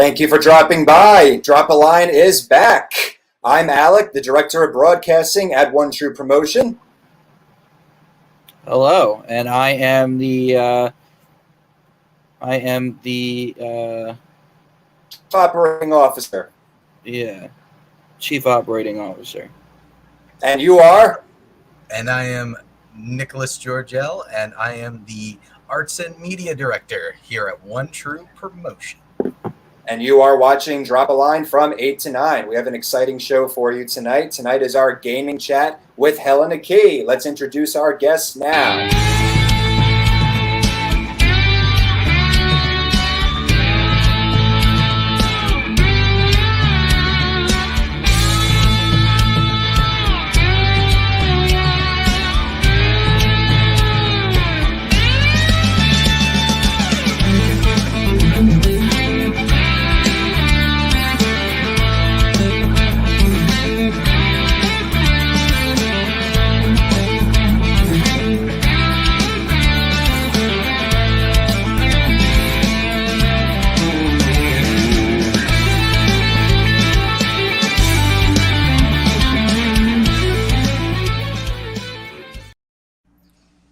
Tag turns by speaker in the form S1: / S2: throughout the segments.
S1: Thank you for dropping by. Drop a Line is back. I'm Alec, the Director of Broadcasting at One True Promotion.
S2: Hello, and I am the
S1: Operating Officer.
S2: Chief Operating Officer.
S1: And you are?
S3: And I am Nicholas Georgel, and I am the Arts and Media Director here at One True Promotion.
S1: And you are watching Drop a Line from 8 to 9. We have an exciting show for you tonight. Tonight is our gaming chat with Helena Key. Let's introduce our guests now.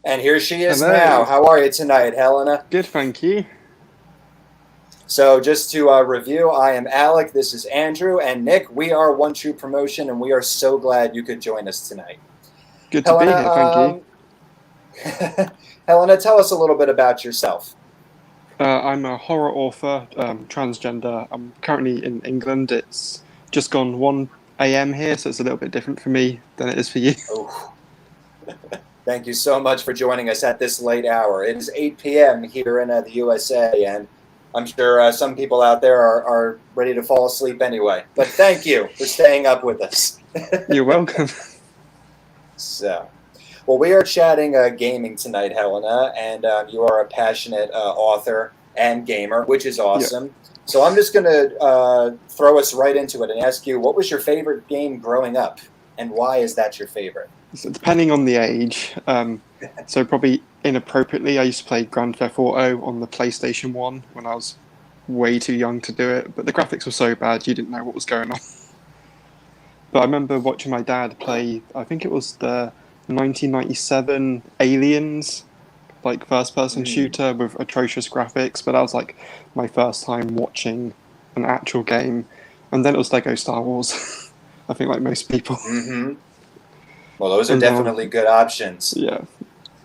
S1: And here she is now. How are you tonight, Helena?
S4: Good, thank you.
S1: So just to review, I am Alec, this is Andrew, and Nick. We are One True Promotion, and we are so glad you could join us tonight.
S4: Good to
S1: Helena,
S4: be here, thank you.
S1: Helena, tell us a little bit about yourself.
S4: I'm a horror author, transgender. I'm currently in England. It's just gone 1 a.m. here, so it's a little bit different for me than it is for you.
S1: Oh. Thank you so much for joining us at this late hour. It is 8 p.m. here in the USA, and I'm sure some people out there are ready to fall asleep anyway. But thank you for staying up with us.
S4: You're welcome.
S1: So, well, we are chatting gaming tonight, Helena, and you are a passionate author and gamer, which is awesome. Yeah. So I'm just going to throw us right into it and ask you, what was your favorite game growing up, and why is that your favorite?
S4: So depending on the age, so probably inappropriately, I used to play Grand Theft Auto on the PlayStation 1 when I was way too young to do it, but the graphics were so bad you didn't know what was going on. But I remember watching my dad play, I think it was the 1997 Aliens, like first-person shooter with atrocious graphics, but that was like my first time watching an actual game. And then it was Lego Star Wars, I think like most people.
S1: Mm-hmm. Well, those are definitely good options.
S4: Yeah.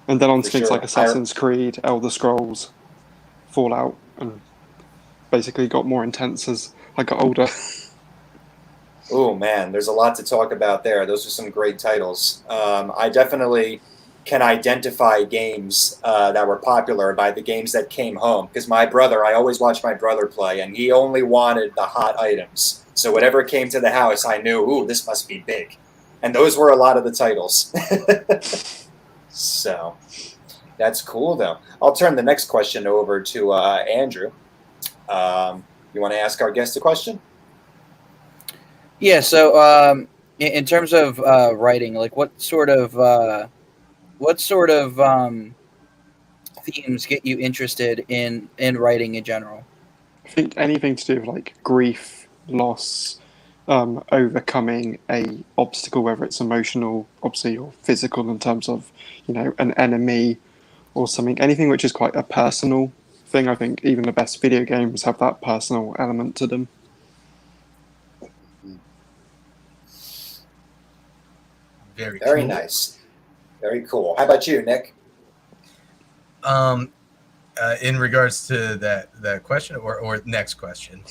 S4: And then on to things like Assassin's Creed, Elder Scrolls, Fallout, and basically got more intense as I got older.
S1: Oh, man, there's a lot to talk about there. Those are some great titles. I definitely can identify games that were popular by the games that came home. Because I always watched my brother play, and he only wanted the hot items. So whatever came to the house, I knew, ooh, this must be big. And those were a lot of the titles. So that's cool, though. I'll turn the next question over to Andrew. You want to ask our guest a question?
S2: Yeah. So, in terms of writing, like what sort of themes get you interested in writing in general?
S4: I think anything to do with like grief, loss, overcoming a obstacle, whether it's emotional, obviously, or physical in terms of, an enemy or something, anything which is quite a personal thing. I think even the best video games have that personal element to them.
S1: Very cool. Nice. Very cool. How about you, Nick?
S3: In regards to that question or next question?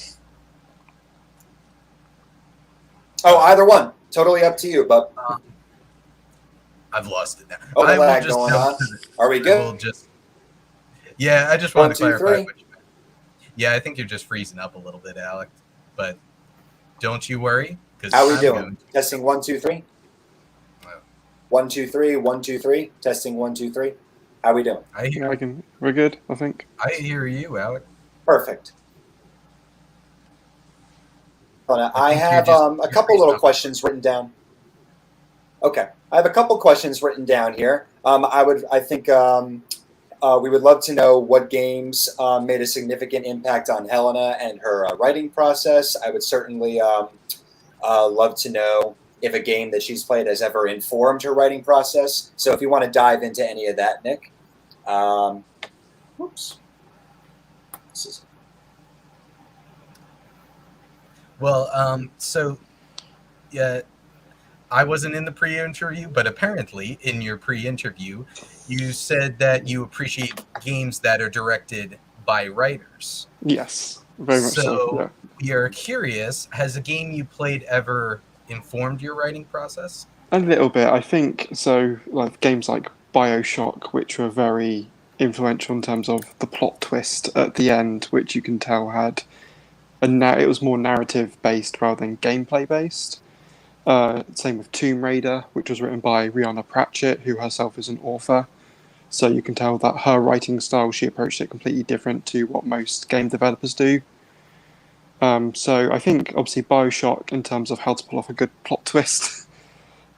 S1: Oh, either one. Totally up to you, bub.
S3: I've lost it now.
S1: Oh, the lag going on. Are we good?
S3: Yeah, I just wanted to clarify. Yeah, I think you're just freezing up a little bit, Alec. But don't you worry.
S1: How are we doing? Testing 1, 2, 3. 1, 2, 3. 1, 2, 3. Testing 1, 2, 3. How we doing?
S4: We're good, I think.
S3: I hear you, Alec.
S1: Perfect. I have a couple little questions written down. Okay, I have a couple questions written down here. I think we would love to know what games made a significant impact on Helena and her writing process. I would certainly love to know if a game that she's played has ever informed her writing process. So if you want to dive into any of that, Nick. Whoops.
S3: Well, so yeah, I wasn't in the pre-interview, but apparently in your pre-interview, you said that you appreciate games that are directed by writers.
S4: Yes, very much so. Yeah.
S3: We are curious, has a game you played ever informed your writing process?
S4: A little bit, I think. So, like games like BioShock, which were very influential in terms of the plot twist at the end, which you can tell had it was more narrative based rather than gameplay based. Same with Tomb Raider, which was written by Rihanna Pratchett, who herself is an author. So you can tell that her writing style, she approached it completely different to what most game developers do. So I think obviously BioShock in terms of how to pull off a good plot twist.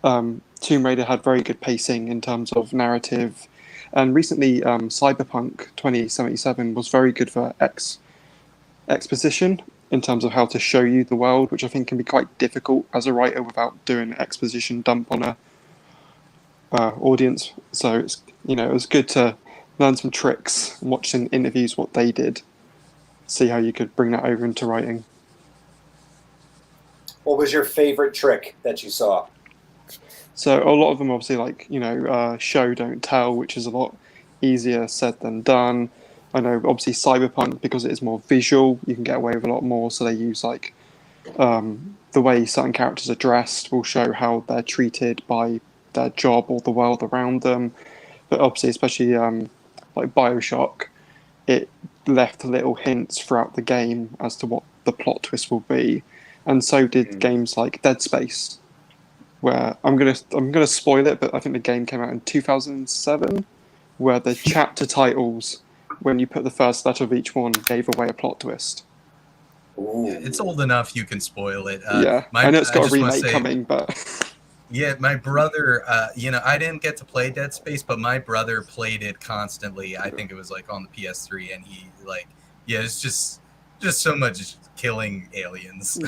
S4: Tomb Raider had very good pacing in terms of narrative. And recently Cyberpunk 2077 was very good for exposition in terms of how to show you the world, which I think can be quite difficult as a writer without doing an exposition dump on a audience. So it's it was good to learn some tricks, watching interviews what they did, see how you could bring that over into writing.
S1: What was your favorite trick that you saw?
S4: So a lot of them obviously like show don't tell, which is a lot easier said than done. I know obviously Cyberpunk, because it is more visual, you can get away with a lot more. So they use like the way certain characters are dressed will show how they're treated by their job or the world around them. But obviously, especially like BioShock, it left little hints throughout the game as to what the plot twist will be, and so did games like Dead Space, where I'm gonna spoil it, but I think the game came out in 2007, where the chapter titles, when you put the first letter of each one, gave away a plot twist.
S1: Ooh.
S3: It's old enough you can spoil it.
S4: Yeah, I know it's got a remake coming, but
S3: yeah, my brother, I didn't get to play Dead Space, but my brother played it constantly. I think it was like on the PS3, and he it's just so much killing aliens.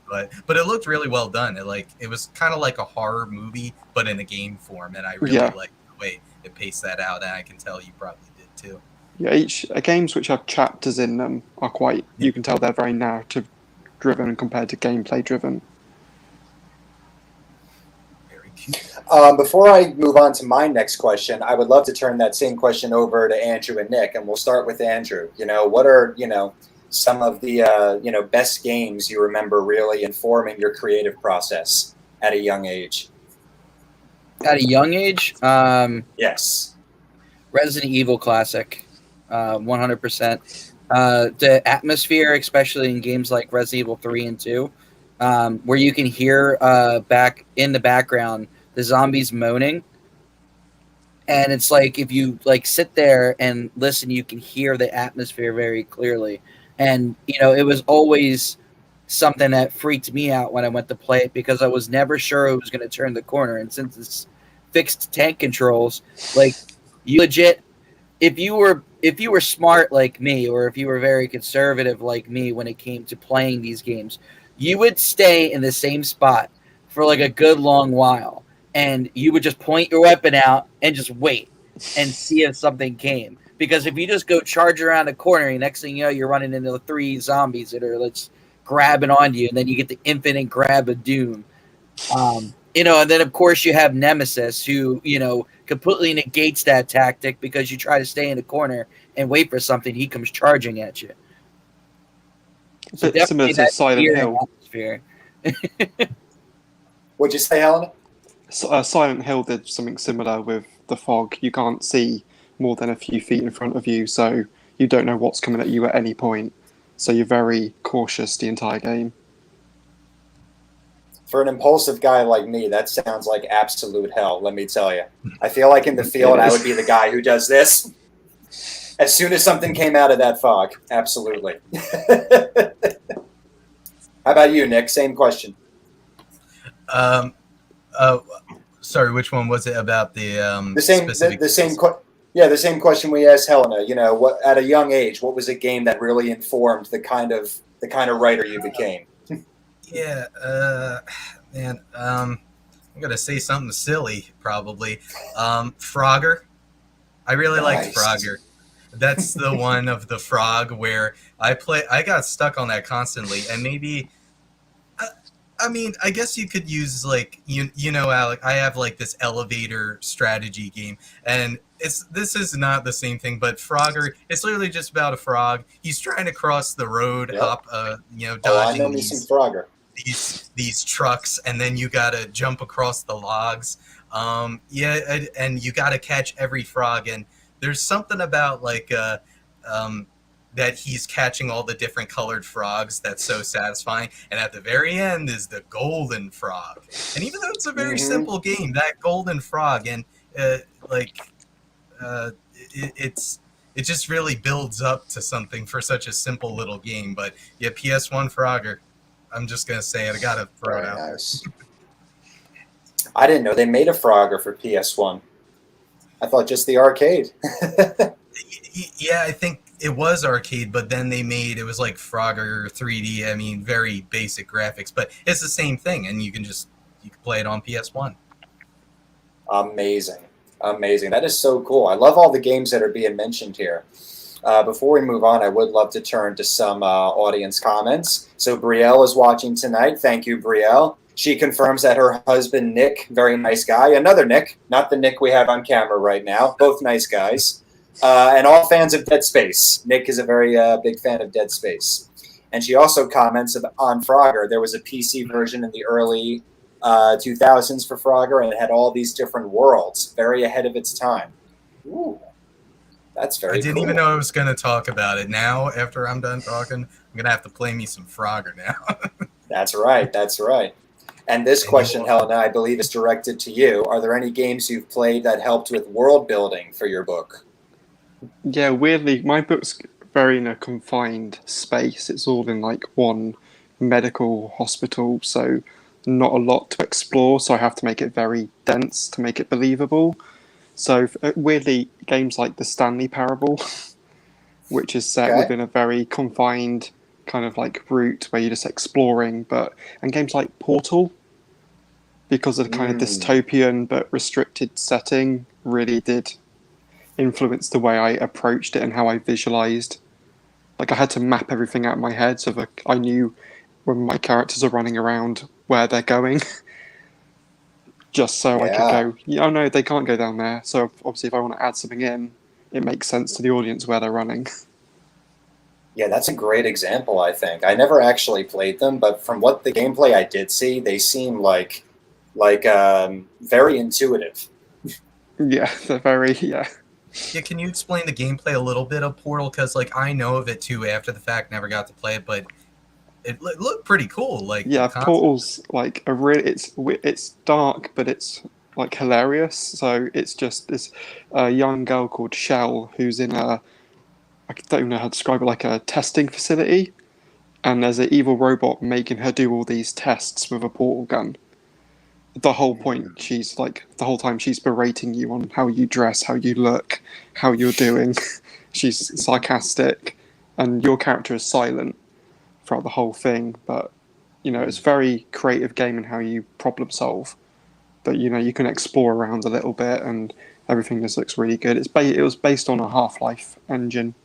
S3: but it looked really well done. It was kind of like a horror movie, but in a game form, and I really liked the way it paced that out, and I can tell you probably did too.
S4: Yeah, games which have chapters in them are quite. You can tell they're very narrative driven compared to gameplay driven.
S1: Before I move on to my next question, I would love to turn that same question over to Andrew and Nick, and we'll start with Andrew. What are some of the best games you remember really informing your creative process at a young age?
S2: At a young age,
S1: yes,
S2: Resident Evil classic, 100%. The atmosphere, especially in games like Resident Evil 3 and 2, where you can hear back in the background the zombies moaning, and it's like if you sit there and listen, you can hear the atmosphere very clearly. And it was always something that freaked me out when I went to play it, because I was never sure it was going to turn the corner. And since it's fixed tank controls, you legit, if you were smart like me, or if you were very conservative like me when it came to playing these games, you would stay in the same spot for a good long while, and you would just point your weapon out and just wait and see if something came. Because if you just go charge around a corner, next thing you know, you're running into the 3 zombies that are grabbing onto you, and then you get the infinite grab of doom. And then of course you have Nemesis, who completely negates that tactic, because you try to stay in the corner and wait for something, he comes charging at you.
S4: So similar to Silent Hill.
S2: Atmosphere.
S1: What'd you say, Helena?
S4: Silent Hill did something similar with the fog. You can't see more than a few feet in front of you, so you don't know what's coming at you at any point. So you're very cautious the entire game.
S1: For an impulsive guy like me, that sounds like absolute hell, let me tell you. I feel like in the field, I would be the guy who does this. As soon as something came out of that fog, absolutely. How about you, Nick? Same question.
S3: Sorry, which one was it about the
S1: same
S3: specific?
S1: Yeah, the same question we asked Helena. You know, what at a young age, what was a game that really informed the kind of writer you became?
S3: Yeah, man. I'm gonna say something silly, probably. Frogger. I really liked
S1: Nice.
S3: Frogger. That's the one of the frog where I got stuck on that constantly, and maybe I mean, I guess you could use like you know, Alec. I have like this elevator strategy game, and this is not the same thing. But Frogger, it's literally just about a frog. He's trying to cross the road,
S1: Yep. Oh, I know
S3: dodging
S1: me some Frogger.
S3: these trucks, and then you gotta jump across the logs. Yeah, and you gotta catch every frog. And there's something about um, that he's catching all the different colored frogs that's so satisfying. And at the very end is the golden frog. And even though it's a very
S1: Hmm.
S3: simple game, that golden frog and like it's it just really builds up to something for such a simple little game. But yeah, PS1 Frogger. I'm just gonna say it. I gotta throw it
S1: Very
S3: out there.
S1: nice. I didn't know they made a Frogger for PS1. I thought just the arcade.
S3: Yeah, I think it was arcade, but then they made it was like Frogger 3D. I mean, very basic graphics, but it's the same thing, and you can play it on PS1.
S1: Amazing. Amazing. That is so cool. I love all the games that are being mentioned here. Before we move on, I would love to turn to some audience comments. So Brielle is watching tonight. Thank you, Brielle. She confirms that her husband, Nick, very nice guy. Another Nick, not the Nick we have on camera right now. Both nice guys. And all fans of Dead Space. Nick is a very big fan of Dead Space. And she also comments on Frogger. There was a PC version in the early 2000s for Frogger, and it had all these different worlds, very ahead of its time. Ooh, that's very
S3: I didn't
S1: cool.
S3: even know I was going to talk about it. Now, after I'm done talking, I'm going to have to play me some Frogger now.
S1: That's right. That's right. And this question, Helena, I believe is directed to you. Are there any games you've played that helped with world building for your book?
S4: Yeah, weirdly, my book's very in a confined space. It's all in like one medical hospital, so not a lot to explore. So I have to make it very dense to make it believable. So weirdly, games like the Stanley Parable, which is set
S1: Okay.
S4: within a very confined kind of like route where you're just exploring, and games like Portal, because of the kind of dystopian but restricted setting, really did influence the way I approached it and how I visualized. Like I had to map everything out in my head so that I knew when my characters are running around where they're going, just so I could
S1: Yeah.
S4: go, yeah, oh no, they can't go down there. So obviously, if I want to add something in, it makes sense to the audience where they're running.
S1: Yeah, that's a great example, I think. I never actually played them, but from what the gameplay I did see, they seem like very intuitive.
S4: Yeah, they're very, yeah.
S3: Yeah, can you explain the gameplay a little bit of Portal? Because like I know of it too after the fact, never got to play it, but it looked pretty cool. Like
S4: Yeah,
S3: the concept.
S4: Portal's like a really it's dark, but it's like hilarious. So it's just this young girl called Shell who's in a I don't even know how to describe it, like a testing facility, and there's an evil robot making her do all these tests with a portal gun. The whole point, she's like the whole time she's berating you on how you dress, how you look, how you're doing. She's sarcastic, and your character is silent throughout the whole thing, but it's very creative game in how you problem solve. But you can explore around a little bit, and everything just looks really good. It was based on a Half-Life engine.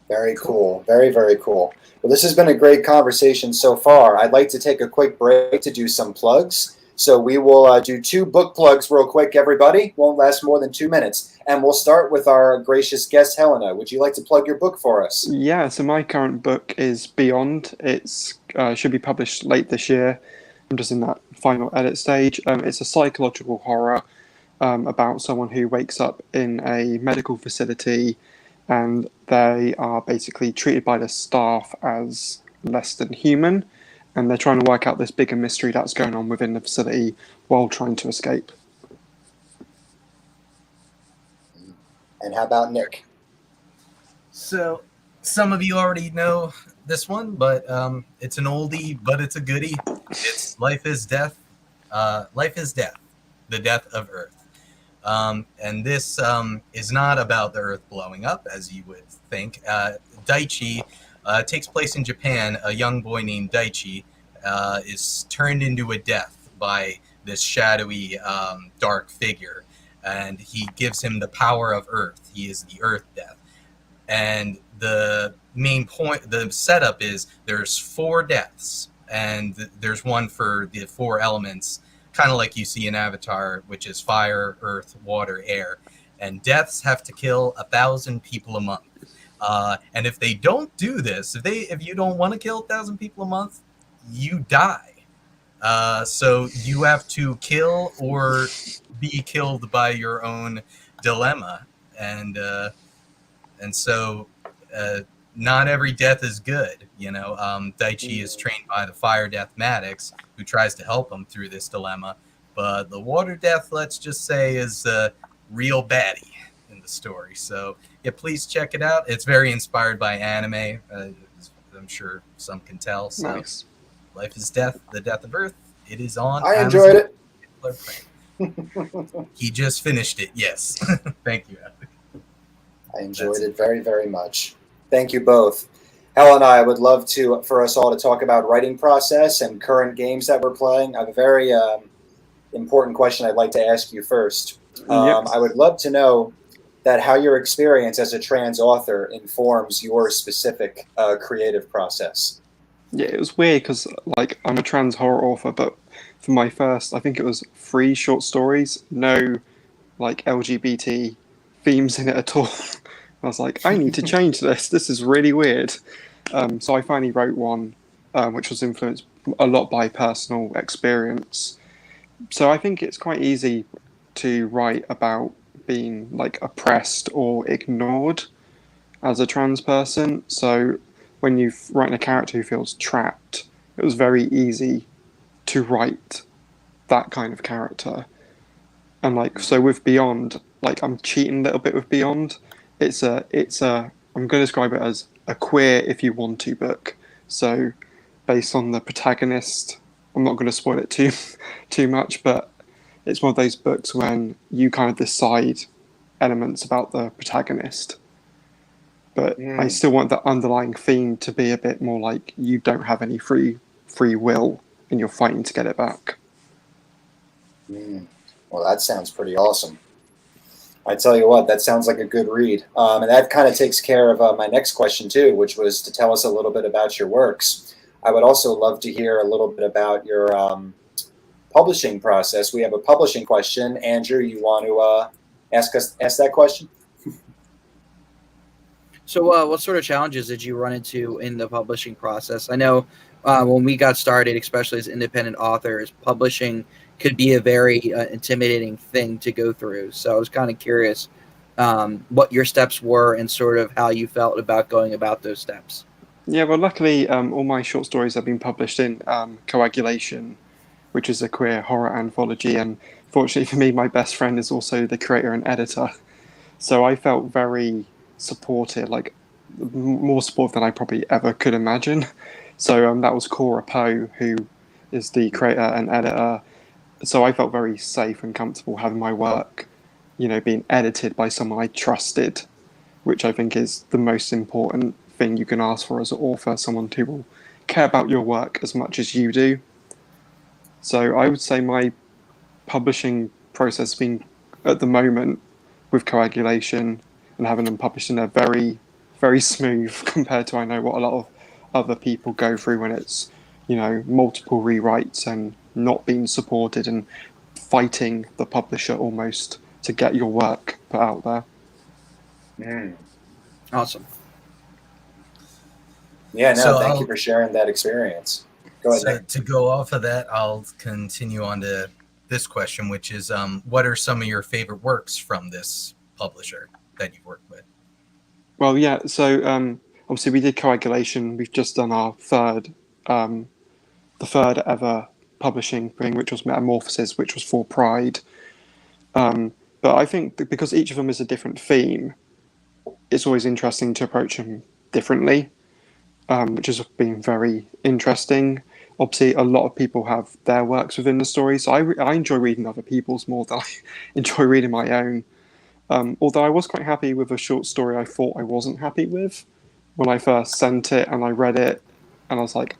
S1: Very cool. Very, very cool. Well, this has been a great conversation so far. I'd like to take a quick break to do some plugs. So we will do 2 book plugs real quick, everybody. Won't last more than 2 minutes. And we'll start with our gracious guest, Helena. Would you like to plug your book for us?
S4: Yeah, so my current book is Beyond. It's should be published late this year. I'm just in that final edit stage. It's a psychological horror about someone who wakes up in a medical facility and they are basically treated by the staff as less than human, and they're trying to work out this bigger mystery that's going on within the facility while trying to escape.
S1: And how about Nick?
S3: So some of you already know this one, but it's an oldie, but it's a goodie. It's Life is Death. Life is Death, the Death of Earth. And this is not about the Earth blowing up, as you would think. Daichi takes place in Japan. A young boy named Daichi is turned into a death by this shadowy, dark figure, and he gives him the power of Earth. He is the Earth Death. And the main point, the setup is there's 4 deaths, and there's one for the 4 elements, kind of like you see in Avatar, which is fire, earth, water, air. And deaths have to kill 1,000 people a month. And if they don't do this, if you don't want to kill 1,000 people a month, you die. So you have to kill or be killed by your own dilemma, and so not every death is good. Daichi is trained by the fire death Maddox, who tries to help him through this dilemma, but the water death, let's just say, is a real baddie in the story. So yeah, please check it out. It's very inspired by anime. I'm sure some can tell. So
S4: Nice.
S3: Life is Death, The Death of Earth. It is on
S1: I
S3: Amazon.
S1: enjoyed it.
S3: He just finished it. Yes. Thank you, Alec.
S1: I enjoyed it very, very much. Thank you both. Helena, I would love for us all to talk about writing process and current games that we're playing. I have a very important question I'd like to ask you first.
S4: Yep.
S1: I would love to know that how your experience as a trans author informs your specific creative process.
S4: Yeah, it was weird because I'm a trans horror author, but for my first, I think it was 3 short stories, no LGBT themes in it at all. I was like, I need to change this. This is really weird. So I finally wrote one, which was influenced a lot by personal experience. So I think it's quite easy to write about being oppressed or ignored as a trans person. So when you're writing a character who feels trapped, it was very easy to write that kind of character. And so with Beyond, I'm cheating a little bit with Beyond. It's a I'm going to describe it as a queer if you want to book. So based on the protagonist, I'm not going to spoil it too much, but it's one of those books when you kind of decide elements about the protagonist. But I still want the underlying theme to be a bit more like you don't have any free will and you're fighting to get it back.
S1: Well, that sounds pretty awesome. I tell you what, that sounds like a good read. And that kind of takes care of my next question, too, which was to tell us a little bit about your works. I would also love to hear a little bit about your publishing process. We have a publishing question. Andrew, you want to ask that question?
S2: So what sort of challenges did you run into in the publishing process? I know when we got started, especially as independent authors, publishing could be a very intimidating thing to go through. So I was kind of curious what your steps were and sort of how you felt about going about those steps.
S4: Yeah, well, luckily, all my short stories have been published in Coagulation, which is a queer horror anthology. And fortunately for me, my best friend is also the creator and editor. So I felt very supported, more support than I probably ever could imagine. So that was Cora Poe, who is the creator and editor. So I felt very safe and comfortable having my work, being edited by someone I trusted, which I think is the most important thing you can ask for as an author, someone who will care about your work as much as you do. So I would say my publishing process has been, at the moment, with Coagulation and having them published in a very, very smooth compared to, I know, what a lot of other people go through when it's, multiple rewrites and not being supported and fighting the publisher almost to get your work put out there.
S2: Awesome.
S1: Yeah, no, thank you for sharing that experience. Go ahead,
S3: So
S1: Nick.
S3: to go off of that, I'll continue on to this question, which is, what are some of your favorite works from this publisher that you've worked with?
S4: Well, yeah, so obviously we did Coagulation. We've just done our the third ever publishing thing, which was Metamorphosis, which was for Pride. But I think that because each of them is a different theme, it's always interesting to approach them differently, which has been very interesting. obviously a lot of people have their works within the story, so I enjoy reading other people's more than I enjoy reading my own. Although I was quite happy with a short story I thought I wasn't happy with when I first sent it and I read it, and I was like,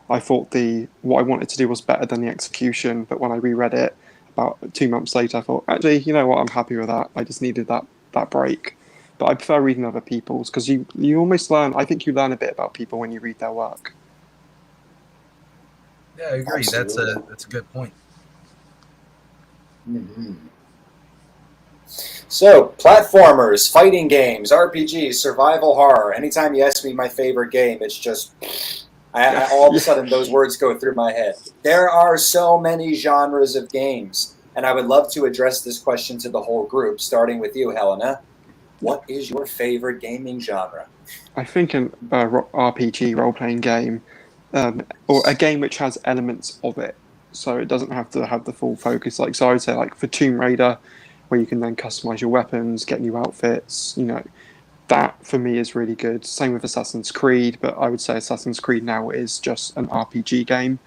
S4: I thought the what I wanted to do was better than the execution, but when I reread it about 2 months later, I thought, actually, you know what, I'm happy with that. I just needed that break. But I prefer reading other people's because you almost learn. I think you learn a bit about people when you read their work.
S3: Yeah, I agree.
S1: Absolutely.
S3: That's a good point.
S1: Mm-hmm. So, platformers, fighting games, RPGs, survival horror. Anytime you ask me my favorite game, it's just all of a sudden those words go through my head. There are so many genres of games, and I would love to address this question to the whole group, starting with you, Helena. What is your favorite gaming genre?
S4: I think an RPG role playing game, or a game which has elements of it, so it doesn't have to have the full focus. Like, so I would say, like for Tomb Raider, where you can then customize your weapons, get new outfits. That for me is really good. Same with Assassin's Creed, but I would say Assassin's Creed now is just an RPG game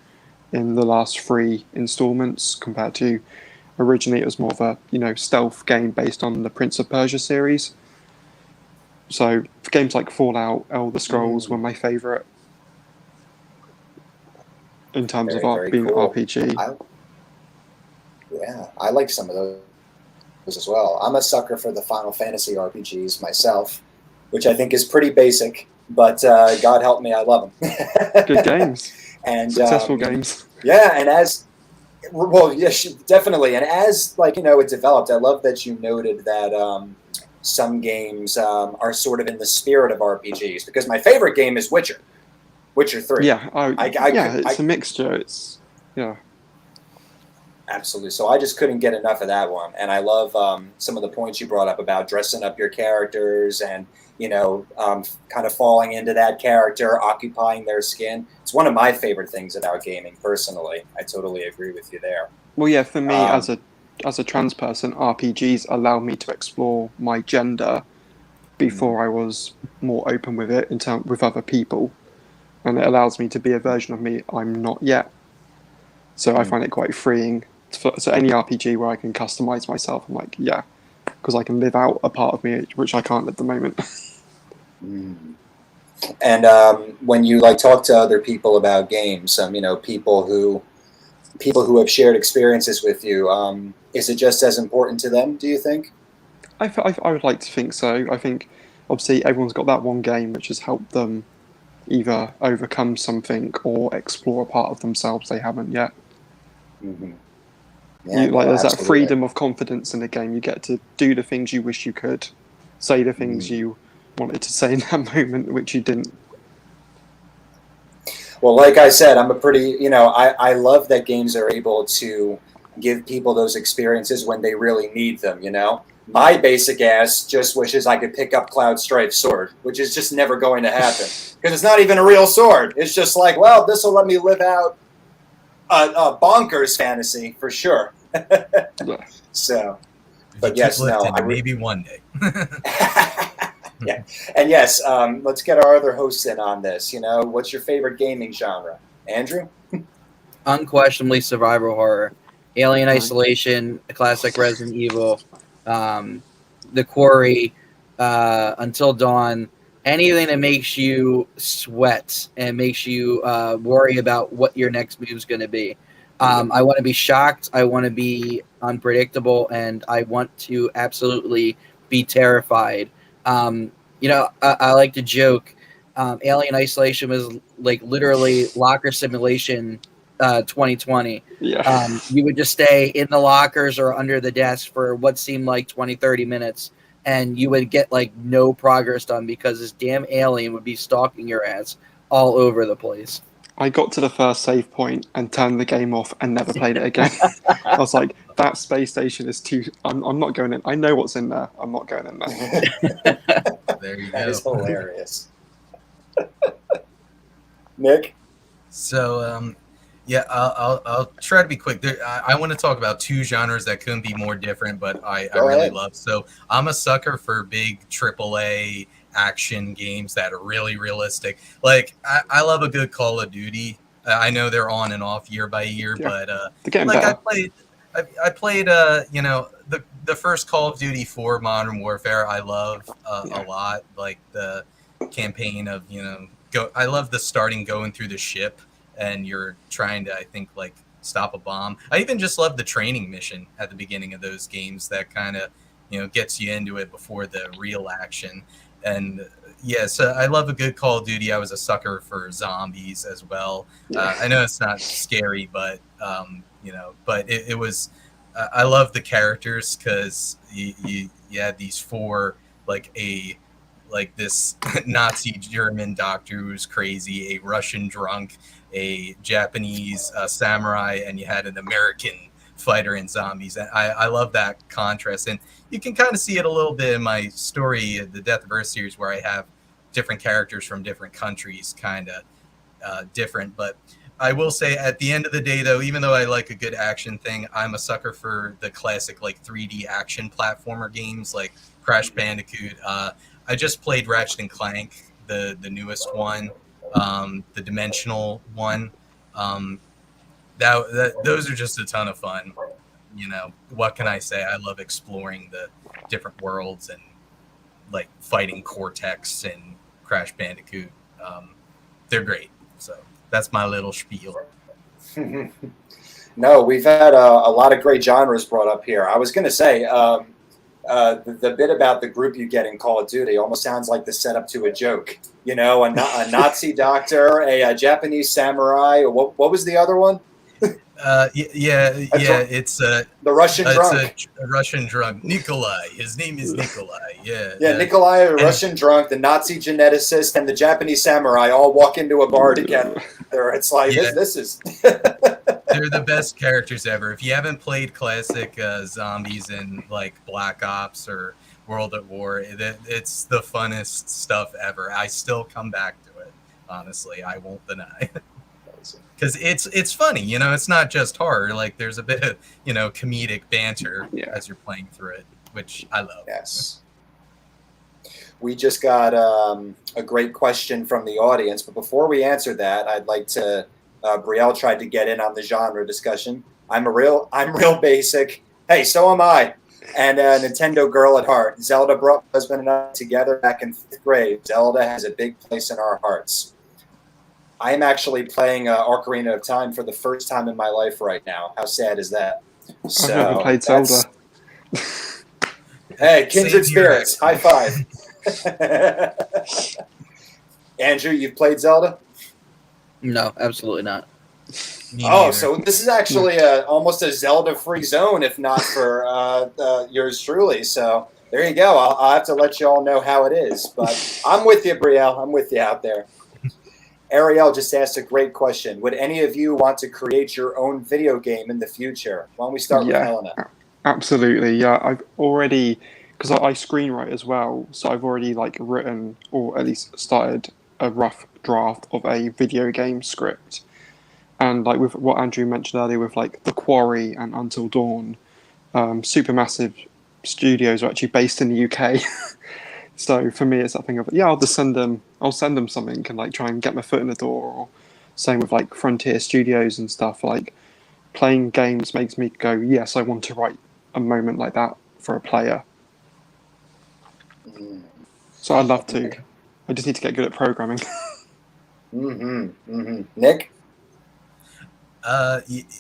S4: in the last 3 installments compared to originally it was more of a stealth game based on the Prince of Persia series. So games like Fallout, Elder Scrolls were my favorite in terms
S1: Very,
S4: of
S1: very
S4: being
S1: cool.
S4: RPG.
S1: I like some of those as well. I'm a sucker for the Final Fantasy RPGs myself, which I think is pretty basic, but God help me, I love them.
S4: Good games.
S1: And
S4: Successful games.
S1: Yeah, and definitely. And as it developed, I love that you noted that some games are sort of in the spirit of RPGs, because my favorite game is Witcher 3.
S4: Yeah, it's a mixture.
S1: Absolutely. So I just couldn't get enough of that one. And I love some of the points you brought up about dressing up your characters and, kind of falling into that character, occupying their skin. It's one of my favorite things about gaming, personally. I totally agree with you there.
S4: Well, yeah, for me as a trans person, RPGs allow me to explore my gender before I was more open with it with other people. And it allows me to be a version of me I'm not yet. So I find it quite freeing. So any RPG where I can customize myself, I'm like, yeah, because I can live out a part of me which I can't at the moment.
S1: And when you talk to other people about games, people who have shared experiences with you, is it just as important to them, do you think?
S4: I would like to think so. I think obviously everyone's got that one game which has helped them either overcome something or explore a part of themselves they haven't yet.
S1: Mm-hmm.
S4: There's that freedom of confidence in the game. You get to do the things you wish you could, say the things you wanted to say in that moment, which you didn't.
S1: Well, like I said, I'm a pretty, I love that games are able to give people those experiences when they really need them, My basic ass just wishes I could pick up Cloud Strife's sword, which is just never going to happen. Because it's not even a real sword. It's just like, well, this will let me live out a bonkers fantasy, for sure. So, but yes, no.
S3: Maybe one day.
S1: Yeah. And yes, let's get our other hosts in on this. What's your favorite gaming genre? Andrew?
S2: Unquestionably survival horror. Alien Isolation, classic Resident Evil, The Quarry, Until Dawn, anything that makes you sweat and makes you worry about what your next move is going to be. I want to be shocked. I want to be unpredictable, and I want to absolutely be terrified. I like to joke. Alien Isolation was literally locker simulation 2020.
S4: Yeah.
S2: You would just stay in the lockers or under the desk for what seemed like 20, 30 minutes, and you would get no progress done because this damn alien would be stalking your ass all over the place.
S4: I got to the first save point and turned the game off and never played it again. I was like, that space station is too... I'm not going in. I know what's in there. I'm not going in there.
S3: There you go.
S1: That is hilarious. Nick?
S3: So, I'll try to be quick. I want to talk about two genres that couldn't be more different, but I really love. So I'm a sucker for big AAA action games that are really realistic. I love a good Call of Duty. I know they're on and off year by year,
S4: Yeah.
S3: but
S4: They're getting
S3: like
S4: better.
S3: I played you know, the first Call of Duty 4 Modern Warfare I love a lot, like the campaign of, you know, I love the starting going through the ship and you're trying to, I think, like stop a bomb. I even just love the training mission at the beginning of those games that kind of, you know, gets you into it before the real action. And yes, I love a good Call of Duty. I was a sucker for zombies as well.
S4: Yeah.
S3: I know it's not scary, but you know, but it was. I love the characters because you had these four, like this Nazi German doctor who's crazy, a Russian drunk, a Japanese samurai, and you had an American fighter in zombies. And I love that contrast, and you can kind of see it a little bit in my story, the Death of Earth series, where I have different characters from different countries, kind of different. But I will say, at the end of the day, though, even though I like a good action thing, I'm a sucker for the classic like 3D action platformer games like Crash Bandicoot. I just played Ratchet and Clank, the newest one, the dimensional one. Um, those are just a ton of fun. You know, what can I say? I love exploring the different worlds and like fighting Cortex and Crash Bandicoot. They're great. So that's my little spiel.
S1: No, we've had a lot of great genres brought up here. I was going to say the bit about the group you get in Call of Duty almost sounds like the setup to a joke. You know, a Nazi doctor, a Japanese samurai. What was the other one?
S3: It's
S1: the Russian drunk.
S3: It's a Russian drunk. Nikolai. His name is Nikolai.
S1: Yeah, Nikolai, a Russian drunk, the Nazi geneticist, and the Japanese samurai all walk into a bar together. It's like this is.
S3: They're the best characters ever. If you haven't played classic zombies in like Black Ops or World at War, it's the funnest stuff ever. I still come back to it. Honestly, I won't deny. Because it's funny, you know. It's not just horror. Like there's a bit of, you know, comedic banter as you're playing through it, which I love.
S1: Yes. We just got a great question from the audience, but before we answer that, I'd like to. Brielle tried to get in on the genre discussion. I'm real basic. Hey, so am I. And a Nintendo girl at heart. Zelda brought my husband and I together back in 5th grade. Zelda has a big place in our hearts. I am actually playing Ocarina of Time for the first time in my life right now. How sad is that?
S4: I've never played Zelda.
S1: Hey, kindred spirits. High five. Andrew, you've played Zelda?
S2: No, absolutely not.
S1: So this is actually almost a Zelda-free zone, if not for yours truly. So there you go. I'll have to let you all know how it is. But I'm with you, Brielle. I'm with you out there. Ariel just asked a great question. Would any of you want to create your own video game in the future? Why don't we start with Helena?
S4: Absolutely. Yeah, I've already, because I screenwrite as well, so I've already like written or at least started a rough draft of a video game script. And like with what Andrew mentioned earlier, with like The Quarry and Until Dawn, supermassive studios are actually based in the UK. So for me, it's that thing of I'll send them something and like try and get my foot in the door. Or same with like Frontier Studios and stuff. Like playing games makes me go, yes, I want to write a moment like that for a player. So I'd love to. I just need to get good at programming.
S1: Nick?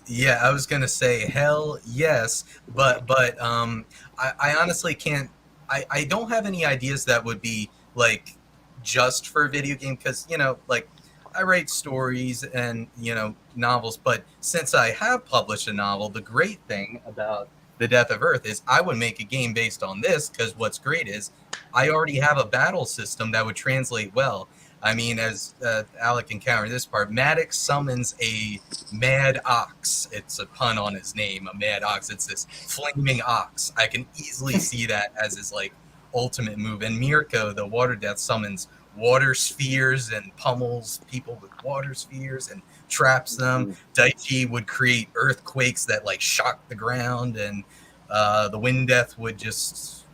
S3: Yeah, I was gonna say hell yes, but I honestly can't. I don't have any ideas that would be like just for a video game because, you know, like I write stories and, you know, novels, but since I have published a novel, the great thing about The Death of Earth is I would make a game based on this because what's great is I already have a battle system that would translate well. I mean, as Alec encountered this part, Maddox summons a mad ox. It's a pun on his name, a mad ox. It's this flaming ox. I can easily see that as his like ultimate move. And Mirko, the water death, summons water spheres and pummels people with water spheres and traps them. Daichi would create earthquakes that like shock the ground, and the wind death would just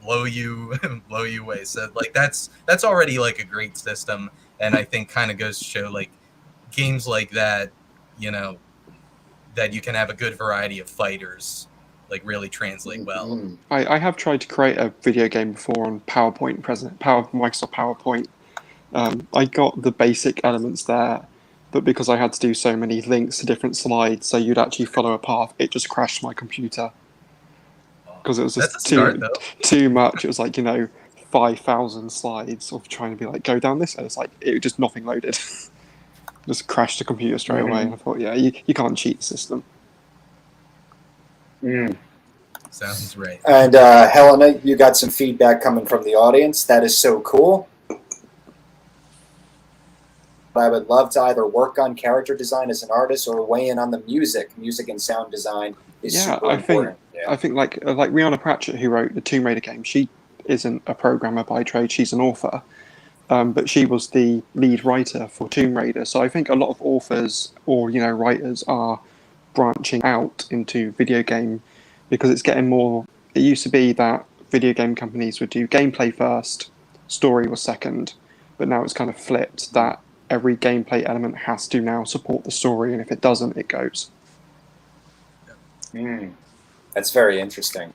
S3: blow you away. So like that's already like a great system, and I think kind of goes to show like games like that, you know, that you can have a good variety of fighters, like really translate well.
S1: Mhm.
S4: I have tried to create a video game before on Microsoft PowerPoint. I got the basic elements there, but because I had to do so many links to different slides, so you'd actually follow a path, it just crashed my computer because it was
S3: That's a
S4: just
S3: start, though.
S4: too much. It was like 5,000 slides of trying to be like go down this, and it's like it just nothing loaded. Just crashed the computer straight away, and I thought, yeah, you can't cheat the system.
S1: Mm.
S3: Sounds right.
S1: And Helena, you got some feedback coming from the audience. That is so cool. I would love to either work on character design as an artist or weigh in on the music and sound design is super important.
S4: I think like Rihanna Pratchett, who wrote the Tomb Raider game, she isn't a programmer by trade; she's an author. But she was the lead writer for Tomb Raider. So I think a lot of authors or writers are branching out into video game because it's getting more. It used to be that video game companies would do gameplay first, story was second, but now it's kind of flipped that every gameplay element has to now support the story, and if it doesn't, it goes.
S1: That's very interesting.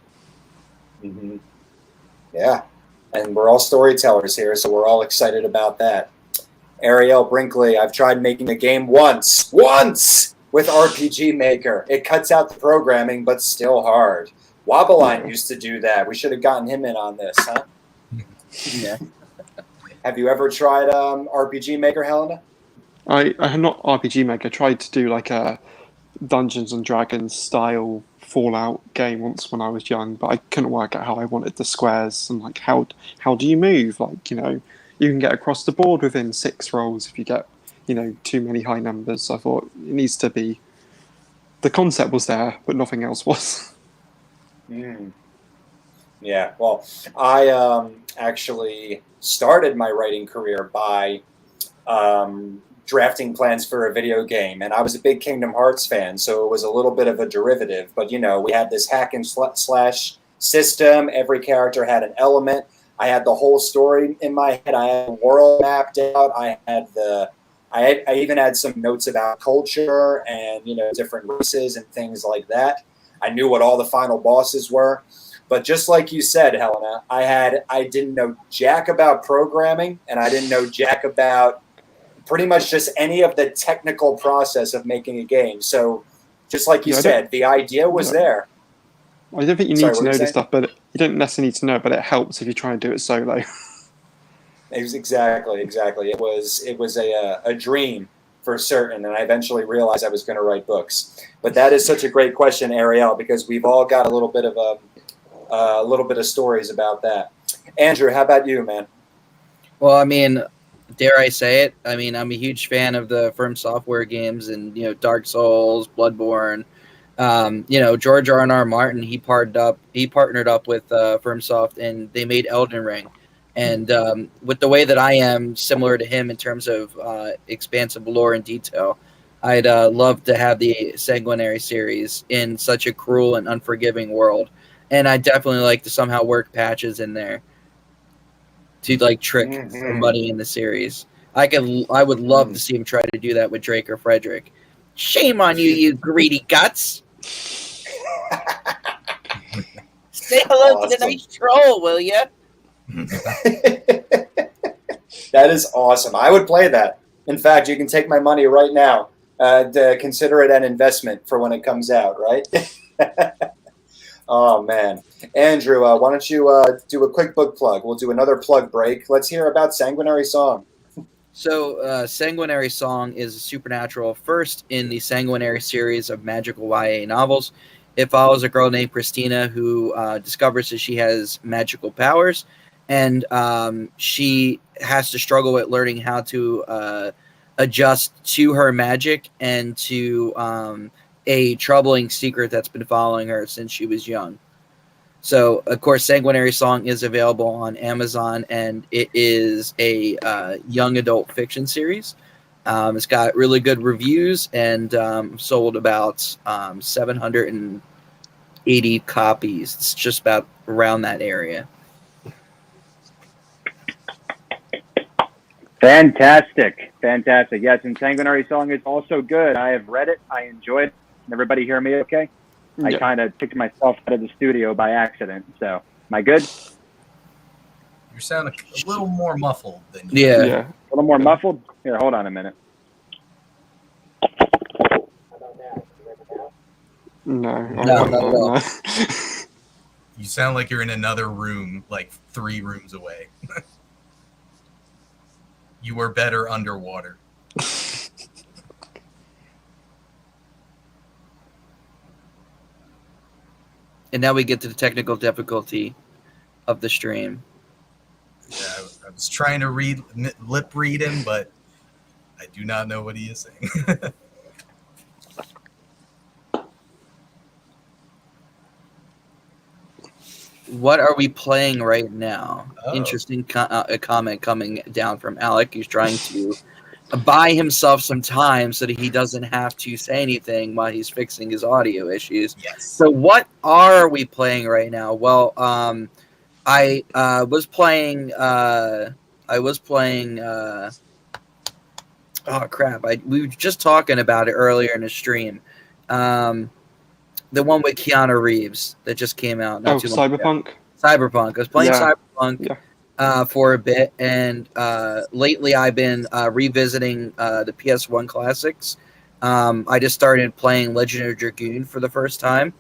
S1: Mm-hmm. Yeah. And we're all storytellers here, so we're all excited about that. Ariel Brinkley, I've tried making a game once with RPG Maker. It cuts out the programming, but still hard. Wobbleline used to do that. We should have gotten him in on this, huh?
S2: Yeah.
S1: Have you ever tried RPG Maker, Helena?
S4: I have not RPG Maker. I tried to do like a Dungeons and Dragons style Fallout game once when I was young, but I couldn't work out how I wanted the squares and like how do you move? Like you can get across the board within 6 rolls if you get too many high numbers. So I thought it needs to be. The concept was there, but nothing else was.
S1: Yeah, well, I actually started my writing career by drafting plans for a video game, and I was a big Kingdom Hearts fan, so it was a little bit of a derivative. But we had this hack and slash system. Every character had an element. I had the whole story in my head. I had the world mapped out. I even had some notes about culture and different races and things like that. I knew what all the final bosses were. But just like you said, Helena, I didn't know jack about programming, and I didn't know jack about pretty much just any of the technical process of making a game. So just like you said, the idea was there.
S4: I don't think you need to know this stuff, but you don't necessarily need to know it, but it helps if you try and do it solo.
S1: Exactly. It was a dream for certain, and I eventually realized I was going to write books. But that is such a great question, Ariel, because we've all got a little bit of stories about that. Andrew, how about you, man?
S2: Well, I mean, dare I say it? I mean, I'm a huge fan of the From Software games and Dark Souls, Bloodborne. George R.R. Martin, he partnered up with FromSoft, and they made Elden Ring. And with the way that I am similar to him in terms of expansive lore and detail, I'd love to have the Sanguinary series in such a cruel and unforgiving world. And I definitely like to somehow work patches in there to like trick somebody in the series. I would love to see him try to do that with Drake or Frederick. Shame on you, you greedy guts. Say hello to the nice troll, will you?
S1: That is awesome. I would play that. In fact, you can take my money right now. To consider it an investment for when it comes out, right? Oh, man. Andrew, why don't you do a quick book plug? We'll do another plug break. Let's hear about Sanguinary Song.
S2: So, Sanguinary Song is a supernatural first in the Sanguinary series of magical YA novels. It follows a girl named Christina who discovers that she has magical powers, and she has to struggle with learning how to adjust to her magic and to a troubling secret that's been following her since she was young. So, of course, Sanguinary Song is available on Amazon, and it is a young adult fiction series. It's got really good reviews and sold about 780 copies. It's just about around that area.
S5: Fantastic. Yes, and Sanguinary Song is also good. I have read it. I enjoyed it. Can everybody hear me okay? I
S4: Yeah.
S5: kind of took myself out of the studio by accident. So, am I good?
S3: You sound a little more muffled than you.
S2: Yeah.
S4: Yeah.
S5: A little more muffled? Here, hold on a minute.
S4: No.
S2: No, not at all.
S4: No.
S3: You sound like you're in another room, like 3 rooms away. You were better underwater.
S2: And now we get to the technical difficulty of the stream.
S3: Yeah, I was trying to lip read him, but I do not know what he is saying.
S2: What are we playing right now?
S3: Oh.
S2: Interesting comment coming down from Alec. He's trying to buy himself some time so that he doesn't have to say anything while he's fixing his audio issues.
S3: Yes.
S2: So what are we playing right now? Well, I was playing. Oh crap! We were just talking about it earlier in the stream. The one with Keanu Reeves that just came out. Not too long ago.
S4: Cyberpunk.
S2: Cyberpunk. I was playing
S4: Yeah.
S2: Cyberpunk for a bit, and lately I've been revisiting the PS1 classics. I just started playing Legend of Dragoon for the first time,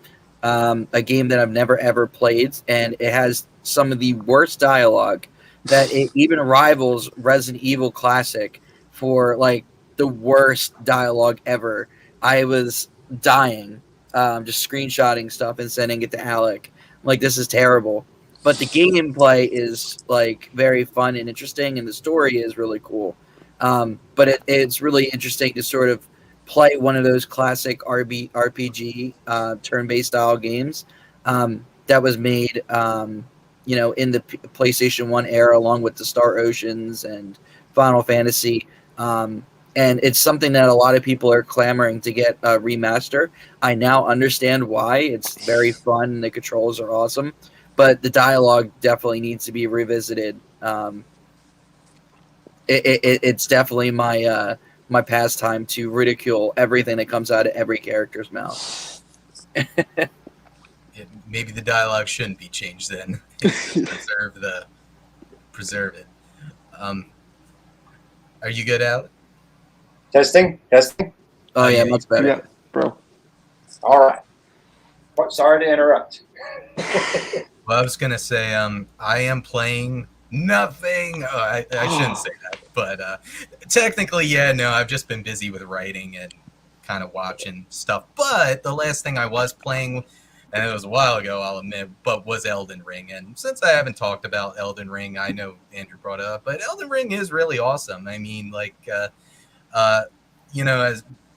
S2: a game that I've never ever played, and it has some of the worst dialogue that it even rivals Resident Evil Classic for like the worst dialogue ever. I was dying, just screenshotting stuff and sending it to Alec. Like, this is terrible. But the gameplay is like very fun and interesting, and the story is really cool. But it's really interesting to sort of play one of those classic RPG turn-based style games that was made, in the PlayStation 1 era, along with the Star Oceans and Final Fantasy. And it's something that a lot of people are clamoring to get a remaster. I now understand why. It's very fun, and the controls are awesome. But the dialogue definitely needs to be revisited. It's definitely my pastime to ridicule everything that comes out of every character's mouth.
S3: Maybe the dialogue shouldn't be changed then. Preserve it. Are you good, Alec?
S1: Testing.
S2: Oh yeah, much better.
S4: Yeah, bro.
S1: All right. Sorry to interrupt.
S3: Well, I was gonna say, I am playing nothing. Oh, I shouldn't say that, but technically, yeah, no, I've just been busy with writing and kind of watching stuff. But the last thing I was playing, and it was a while ago, I'll admit, but was Elden Ring. And since I haven't talked about Elden Ring, I know Andrew brought it up, but Elden Ring is really awesome. I mean, like, as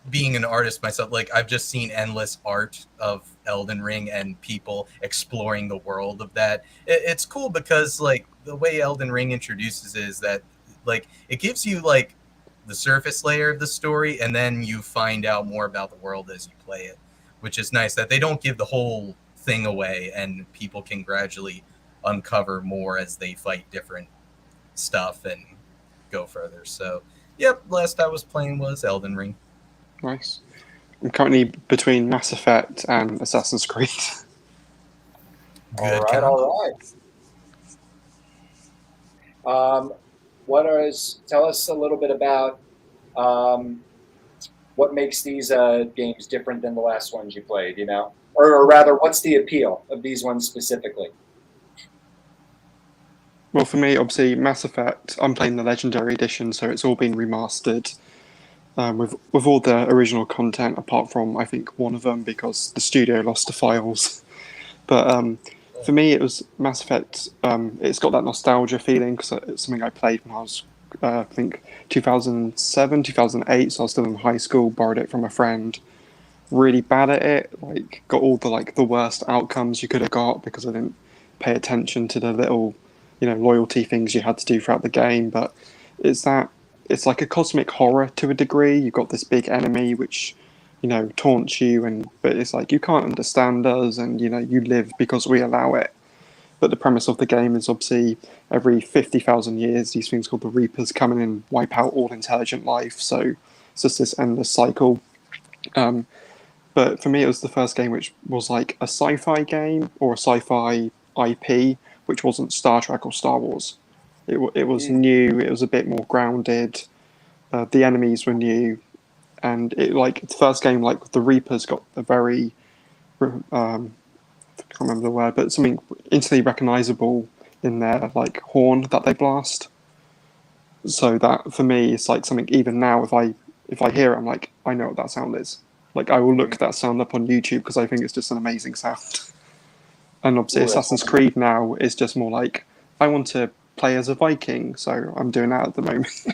S3: being an artist myself, like, I've just seen endless art of Elden Ring and people exploring the world of that. It's cool because, like, the way Elden Ring introduces is that, like, it gives you, like, the surface layer of the story, and then you find out more about the world as you play it, which is nice that they don't give the whole thing away, and people can gradually uncover more as they fight different stuff and go further. So, yep, last I was playing was Elden Ring.
S4: Nice. I'm currently between Mass Effect and Assassin's Creed.
S3: Good.
S1: All right. Tell us a little bit about what makes these games different than the last ones you played, or rather, what's the appeal of these ones specifically?
S4: Well, for me, obviously, Mass Effect, I'm playing the Legendary Edition, so it's all been remastered with all the original content, apart from, I think, one of them, because the studio lost the files. But for me, it was Mass Effect. It's got that nostalgia feeling, because it's something I played when I was, I think, 2007, 2008, so I was still in high school, borrowed it from a friend. Really bad at it, like, got all the worst outcomes you could have got, because I didn't pay attention to the little loyalty things you had to do throughout the game. But it's like a cosmic horror to a degree. You've got this big enemy which taunts you, but it's like, you can't understand us, and you live because we allow it. But the premise of the game is obviously every 50,000 years, these things called the Reapers come in and wipe out all intelligent life. So it's just this endless cycle. But for me, it was the first game which was like a sci-fi game or a sci-fi IP, which wasn't Star Trek or Star Wars. It was new. It was a bit more grounded. The enemies were new, and it like the first game, like the Reapers got a very I can't remember the word, but something instantly recognizable in their like horn that they blast. So that for me, it's like something even now if I hear it, I'm like I know what that sound is. Like I will look that sound up on YouTube because I think it's just an amazing sound. And obviously, Assassin's Creed now is just more like I want to play as a Viking, so I'm doing that at the moment.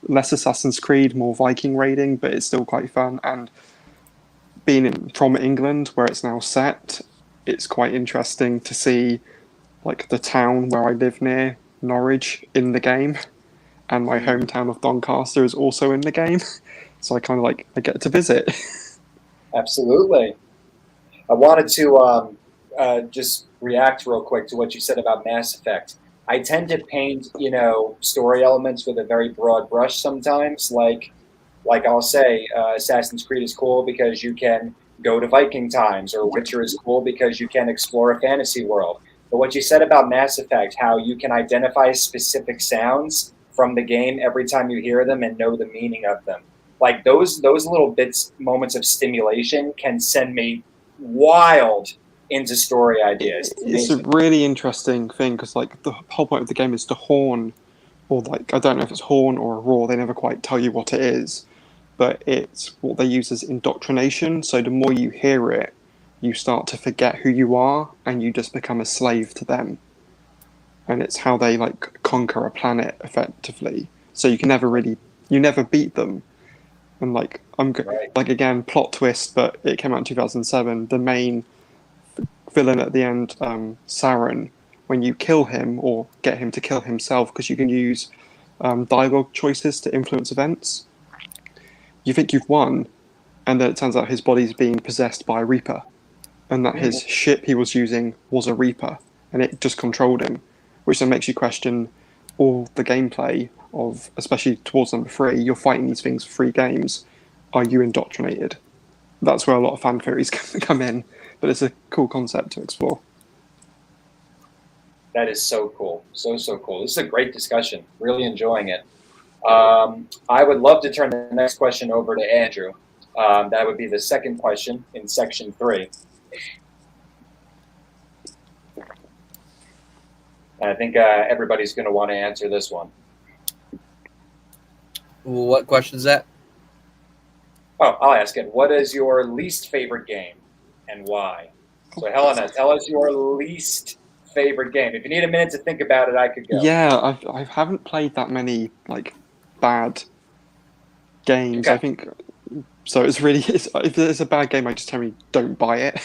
S4: Less Assassin's Creed, more Viking raiding, but it's still quite fun. And being from England, where it's now set, it's quite interesting to see like the town where I live near, Norwich, in the game, and my hometown of Doncaster is also in the game. So I kind of like I get to visit.
S1: Absolutely. I wanted to just react real quick to what you said about Mass Effect. I tend to paint, story elements with a very broad brush sometimes. Like I'll say, Assassin's Creed is cool because you can go to Viking times, or Witcher is cool because you can explore a fantasy world. But what you said about Mass Effect, how you can identify specific sounds from the game every time you hear them and know the meaning of them. Like those little moments of stimulation can send me wild into story ideas.
S4: It's a really interesting thing because like the whole point of the game is to horn, or like I don't know if it's horn or a roar. They never quite tell you what it is, but it's what they use as indoctrination. So the more you hear it, you start to forget who you are, and you just become a slave to them. And it's how they like conquer a planet effectively. So you never beat them. And like like again, plot twist, but it came out in 2007. The main villain at the end, Saren, when you kill him or get him to kill himself, because you can use dialogue choices to influence events, you think you've won, and then it turns out his body's being possessed by a Reaper, and that his ship he was using was a Reaper, and it just controlled him, which then makes you question all the gameplay of, especially towards number 3, you're fighting these things for free games. Are you indoctrinated? That's where a lot of fan theories come in, but it's a cool concept to explore.
S1: That is so cool. So cool. This is a great discussion. Really enjoying it. I would love to turn the next question over to Andrew. That would be the second question in section 3. And I think everybody's going to want to answer this one.
S2: What question is that?
S1: Oh, I'll ask it. What is your least favorite game and why? So, Helena, tell us your least favorite game. If you need a minute to think about it, I could go.
S4: Yeah, I haven't played that many like bad games.
S1: Okay.
S4: I think so. It's really if there's a bad game, I just generally don't buy it.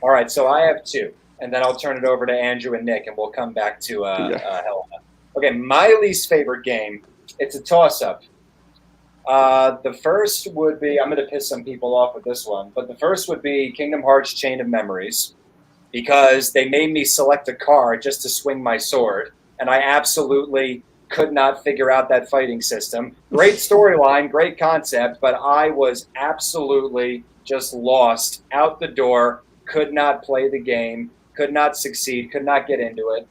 S1: All right, so I have 2, and then I'll turn it over to Andrew and Nick, and we'll come back to Helena. Okay, my least favorite game. It's a toss-up. The first would be, I'm going to piss some people off with this one, but the first would be Kingdom Hearts Chain of Memories, because they made me select a card just to swing my sword, and I absolutely could not figure out that fighting system. Great storyline, great concept, but I was absolutely just lost out the door, could not play the game, could not succeed, could not get into it.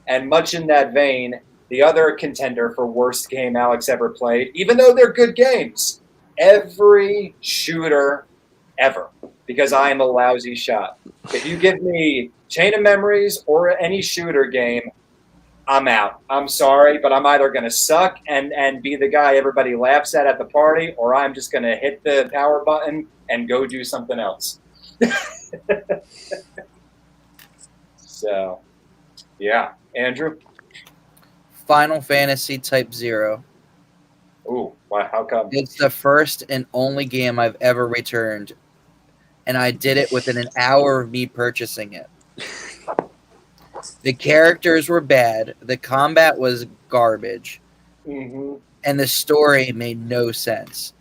S1: And much in that vein, the other contender for worst game Alex ever played, even though they're good games, every shooter ever, because I am a lousy shot. If you give me Chain of Memories or any shooter game, I'm out. I'm sorry, but I'm either going to suck and be the guy everybody laughs at the party, or I'm just going to hit the power button and go do something else. So, yeah. Andrew?
S2: Final Fantasy Type 0.
S1: Ooh, wow, how come?
S2: It's the first and only game I've ever returned, and I did it within an hour of me purchasing it. The characters were bad, the combat was garbage, and the story made no sense.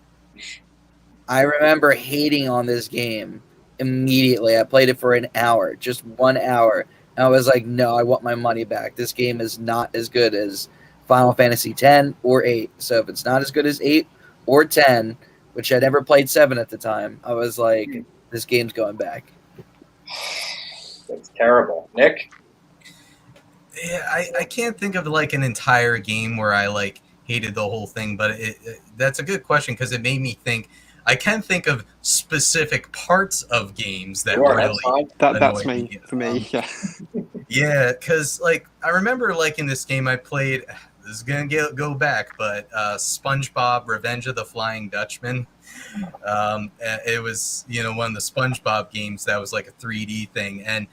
S2: I remember hating on this game immediately. I played it for an hour, just 1 hour, I was like, no, I want my money back. This game is not as good as Final Fantasy X or 8. So if it's not as good as 8 or 10, which I never played 7 at the time, I was like, this game's going back.
S1: That's terrible. Nick?
S3: Yeah, I can't think of like an entire game where I like hated the whole thing, but that's a good question because it made me think. I can think of specific parts of games that
S1: Sure,
S3: really
S1: that's fine.
S4: That's
S3: annoyed
S4: me
S3: me.
S4: for me. Yeah.
S3: Yeah, because like I remember like in this game I played. This is gonna go back, but SpongeBob: Revenge of the Flying Dutchman. It was one of the SpongeBob games that was like a 3D thing, and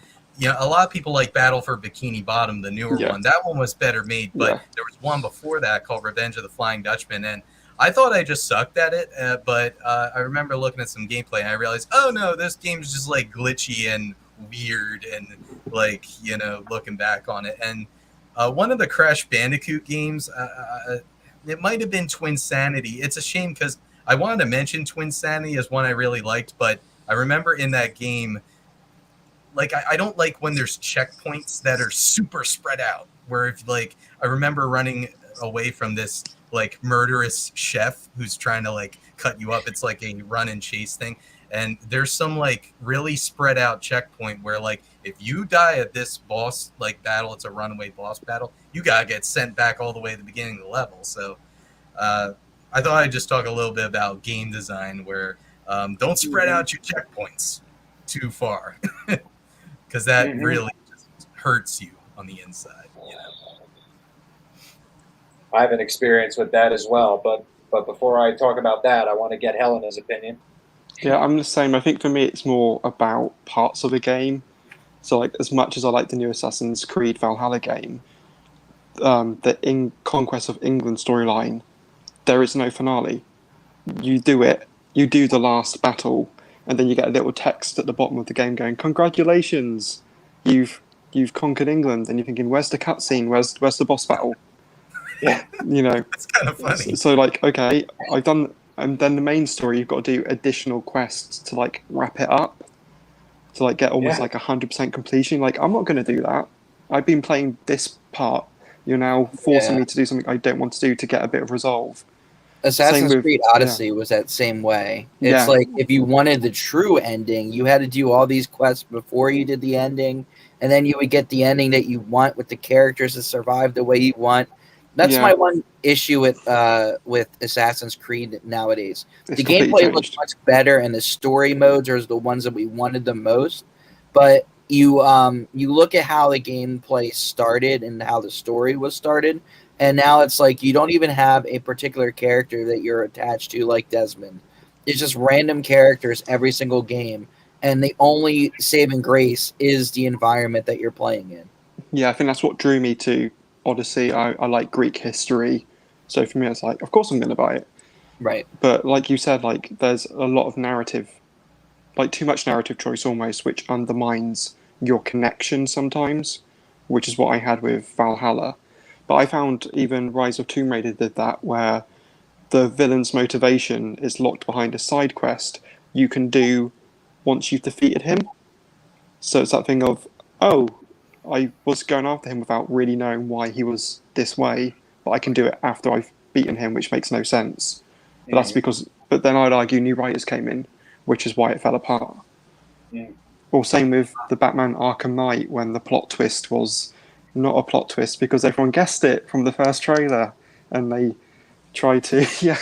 S3: a lot of people like Battle for Bikini Bottom, the newer
S4: Yeah.
S3: one. That one was better made, but
S4: Yeah.
S3: there was one before that called Revenge of the Flying Dutchman, and I thought I just sucked at it, but I remember looking at some gameplay and I realized, oh no, this game's just like glitchy and weird, and like looking back on it, and one of the Crash Bandicoot games, it might have been Twin Sanity. It's a shame because I wanted to mention Twin Sanity as one I really liked, but I remember in that game, like I don't like when there's checkpoints that are super spread out. Where if like I remember running away from this like murderous chef who's trying to like cut you up. It's like a run and chase thing. And there's some like really spread out checkpoint where like if you die at this boss like battle, it's a runaway boss battle, you gotta get sent back all the way to the beginning of the level. So I thought I'd just talk a little bit about game design where don't spread out your checkpoints too far because that really just hurts you on the inside.
S1: I have an experience with that as well, but before I talk about that, I want to get Helena's opinion.
S4: Yeah, I'm the same. I think for me, it's more about parts of the game. So, like, as much as I like the new Assassin's Creed Valhalla game, the Conquest of England storyline, there is no finale. You do the last battle, and then you get a little text at the bottom of the game going, "Congratulations, you've conquered England." And you're thinking, "Where's the cutscene? Where's the boss battle?"
S1: Yeah,
S3: It's kind of funny.
S4: So like, okay, I've done, and then the main story, you've got to do additional quests to like wrap it up, to like get almost like 100% completion. Like, I'm not going to do that. I've been playing this part. You're now forcing me to do something I don't want to do to get a bit of resolve.
S2: Assassin's Creed Odyssey was that same way. It's like if you wanted the true ending, you had to do all these quests before you did the ending, and then you would get the ending that you want with the characters to survive the way you want. That's my one issue with Assassin's Creed nowadays. The gameplay looks much better, and the story modes are the ones that we wanted the most. But you look at how the gameplay started and how the story was started, and now it's like you don't even have a particular character that you're attached to, like Desmond. It's just random characters every single game, and the only saving grace is the environment that you're playing in.
S4: Yeah, I think that's what drew me to Odyssey. I like Greek history, so for me it's like, of course I'm going to buy it.
S2: Right.
S4: But like you said, like there's a lot of narrative, like too much narrative choice almost, which undermines your connection sometimes, which is what I had with Valhalla. But I found even Rise of Tomb Raider did that, where the villain's motivation is locked behind a side quest you can do once you've defeated him. So it's that thing of, oh, I was going after him without really knowing why he was this way, but I can do it after I've beaten him, which makes no sense. But that's because, but then I'd argue new writers came in, which is why it fell apart. Or same with the Batman Arkham Knight, when the plot twist was not a plot twist because everyone guessed it from the first trailer, and they tried to. Yeah,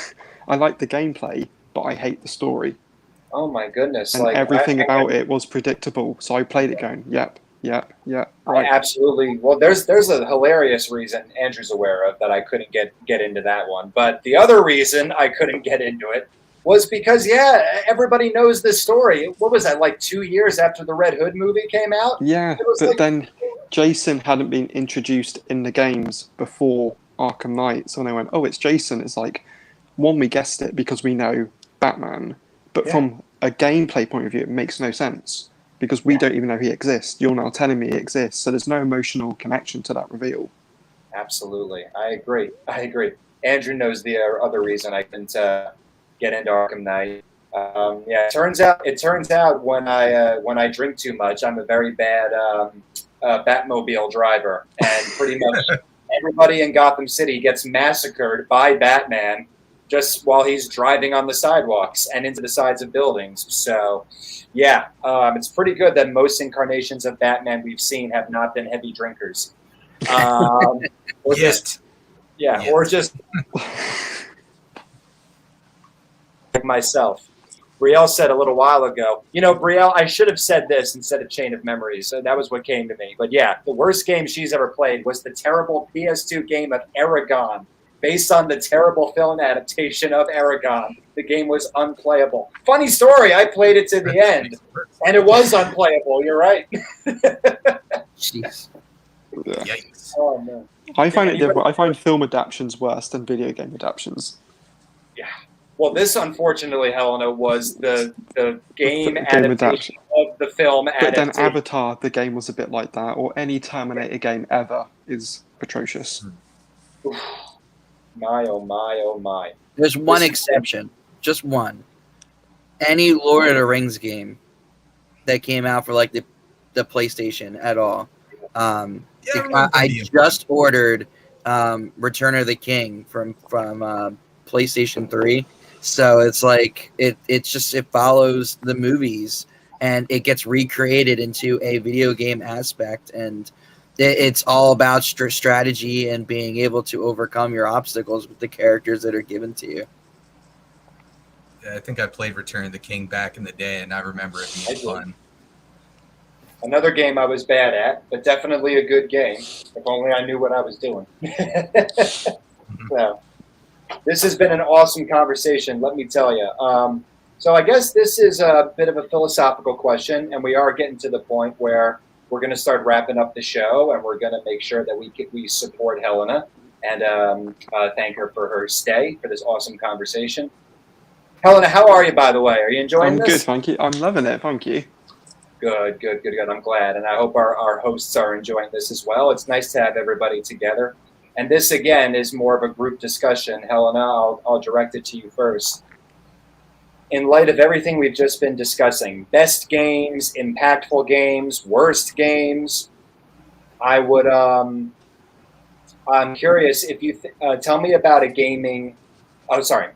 S4: I like the gameplay, but I hate the story.
S1: Oh my goodness!
S4: And
S1: like
S4: everything about it was predictable, so I played it going, yep. Right.
S1: Absolutely. Well, there's a hilarious reason Andrew's aware of that I couldn't get into that one. But the other reason I couldn't get into it was because everybody knows this story. What was that, like 2 years after the Red Hood movie came out?
S4: Yeah, but then Jason hadn't been introduced in the games before Arkham Knight, so when they went, oh, it's Jason, it's like, one, we guessed it because we know Batman, but from a gameplay point of view, it makes no sense. Because we don't even know he exists. You're now telling me he exists, so there's no emotional connection to that reveal.
S1: Absolutely, I agree. Andrew knows the other reason I couldn't get into Arkham Knight. It turns out when I drink too much, I'm a very bad Batmobile driver, and pretty much everybody in Gotham City gets massacred by Batman just while he's driving on the sidewalks and into the sides of buildings. So, yeah, it's pretty good that most incarnations of Batman we've seen have not been heavy drinkers. Or just, or just like myself. Brielle said a little while ago, Brielle, I should have said this instead of Chain of Memories. So that was what came to me. But yeah, the worst game she's ever played was the terrible PS2 game of Aragon, based on the terrible film adaptation of Aragon. The game was unplayable. Funny story, I played it to the end, and it was unplayable. You're right.
S2: Jeez.
S3: Yikes.
S1: Oh, man.
S4: I find film adaptations worse than video game adaptations.
S1: Yeah. Well, this, unfortunately, Helena, was the game adaptation of the film adaptation.
S4: But then Avatar, the game was a bit like that, or any Terminator game ever is atrocious.
S1: My, oh my, oh my.
S2: There's one exception. Just one. Any Lord of the Rings game that came out for like the PlayStation at all. I just ordered Return of the King from PlayStation 3. So it's like it follows the movies and it gets recreated into a video game aspect, and it's all about strategy and being able to overcome your obstacles with the characters that are given to you.
S3: Yeah, I think I played Return of the King back in the day, and I remember it being fun.
S1: Another game I was bad at, but definitely a good game. If only I knew what I was doing. So, this has been an awesome conversation, let me tell you. So I guess this is a bit of a philosophical question, and we are getting to the point where we're going to start wrapping up the show, and we're going to make sure that we support Helena and thank her for her stay for this awesome conversation. Helena, how are you, by the way? Are you enjoying this?
S4: I'm good, thank you. I'm loving it, thank you.
S1: Good. I'm glad, and I hope our hosts are enjoying this as well. It's nice to have everybody together. And this, again, is more of a group discussion. Helena, I'll direct it to you first. In light of everything we've just been discussing, best games, impactful games, worst games, I'm curious if you tell me about a gaming. Oh, sorry.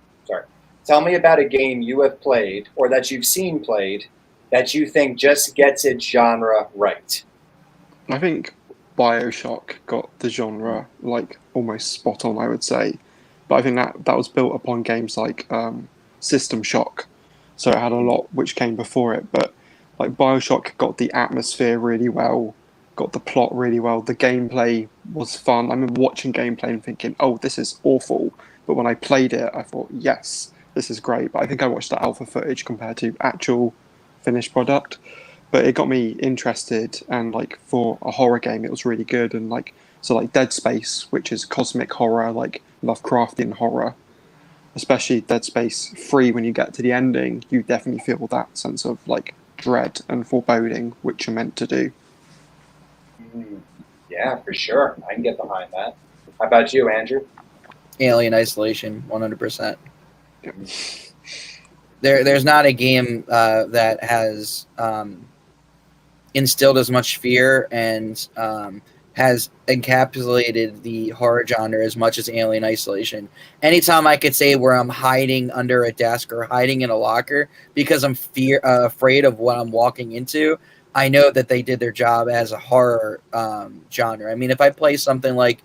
S1: Tell me about a game you have played or that you've seen played that you think just gets its genre right.
S4: I think BioShock got the genre like almost spot on, I would say, but I think that was built upon games like System Shock, so it had a lot which came before it. But like BioShock got the atmosphere really well, got the plot really well. The gameplay was fun. I remember watching gameplay and thinking, "Oh, this is awful," but when I played it, I thought, "Yes, this is great." But I think I watched the alpha footage compared to actual finished product. But it got me interested, and like for a horror game, it was really good. And like Dead Space, which is cosmic horror, like Lovecraftian horror, especially Dead Space 3. When you get to the ending, you definitely feel that sense of like dread and foreboding, which you're meant to do.
S1: Yeah, for sure. I can get behind that. How about you, Andrew?
S2: Alien Isolation, 100%. There's not a game that has instilled as much fear and has encapsulated the horror genre as much as Alien Isolation. Anytime I could say where I'm hiding under a desk or hiding in a locker because I'm afraid of what I'm walking into, I know that they did their job as a horror genre. I mean, if I play something like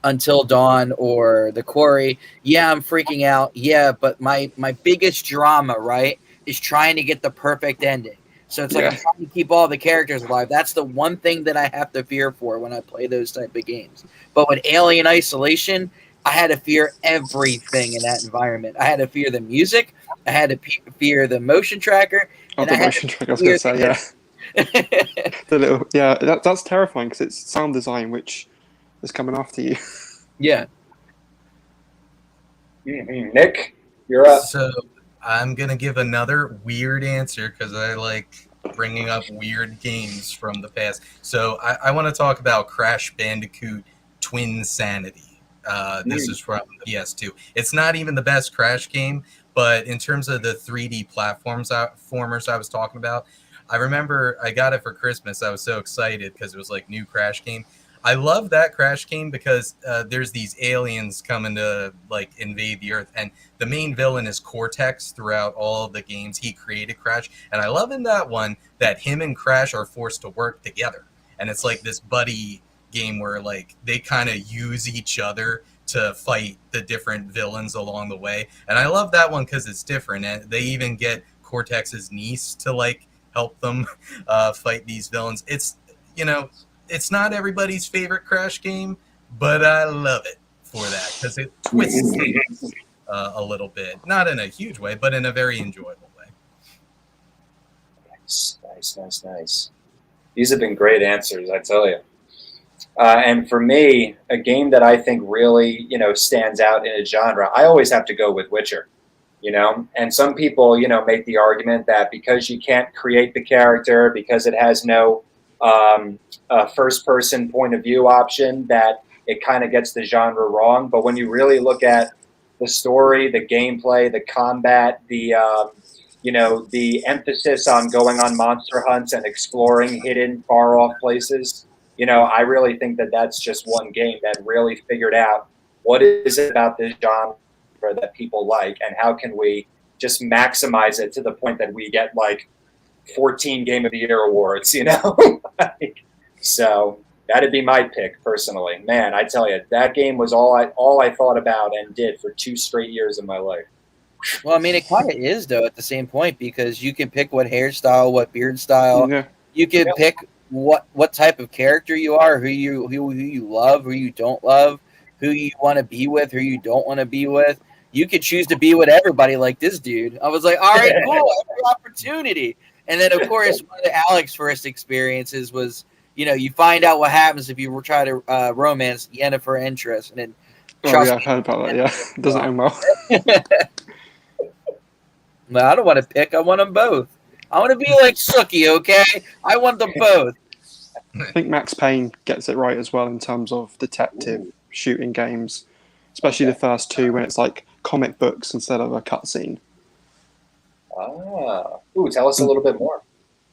S2: Until Dawn or The Quarry, yeah, I'm freaking out. Yeah, but my biggest drama, right, is trying to get the perfect ending. So it's like I'm trying to keep all the characters alive. That's the one thing that I have to fear for when I play those type of games. But with Alien Isolation, I had to fear everything in that environment. I had to fear the music. I had to fear the motion tracker.
S4: Oh, the motion tracker, I was going to say, yeah. The little, that's terrifying because it's sound design which is coming after you.
S2: Yeah.
S1: Nick, you're up.
S3: So I'm going to give another weird answer because I like bringing up weird games from the past. So I want to talk about Crash Bandicoot Twin Sanity. This is from the PS2. It's not even the best Crash game, but in terms of the 3D platformers I was talking about, I remember I got it for Christmas. I was so excited because it was like new Crash game. I love that Crash game because there's these aliens coming to like invade the Earth, and the main villain is Cortex throughout all of the games. He created Crash, and I love in that one that him and Crash are forced to work together, and it's like this buddy game where like they kind of use each other to fight the different villains along the way. And I love that one because it's different, and they even get Cortex's niece to like help them fight these villains. It's, you know, it's not everybody's favorite Crash game, but I love it for that because it twists things a little bit, not in a huge way, but in a very enjoyable way.
S1: Nice. These have been great answers, I tell you. And for me, a game that I think really, stands out in a genre, I always have to go with Witcher. And some people, make the argument that because you can't create the character, because it has no first-person point of view option, that it kind of gets the genre wrong. But when you really look at the story, the gameplay, the combat, the emphasis on going on monster hunts and exploring hidden, far-off places, I really think that that's just one game that really figured out what is it about this genre that people like, and how can we just maximize it to the point that we get like 14 Game of the Year awards, So that'd be my pick personally. Man, I tell you, that game was all I thought about and did for 2 straight years of my life.
S2: Well, I mean, it kind of is though at the same point, because you can pick what hairstyle, what beard style.
S4: Yeah.
S2: You can pick what type of character you are, who you love, who you don't love, who you want to be with, who you don't want to be with. You could choose to be with everybody like this dude. I was like, all right, cool, every opportunity. And then, of course, one of Alex's first experiences was, you find out what happens if you try to romance Yennefer Interest. And then,
S4: I've heard about that, yeah. It doesn't end well.
S2: No, I don't want to pick. I want them both. I want to be like Suki, okay? I want them both.
S4: I think Max Payne gets it right as well in terms of detective shooting games, especially the first 2 when it's like comic books instead of a cutscene.
S1: Tell us a little bit more.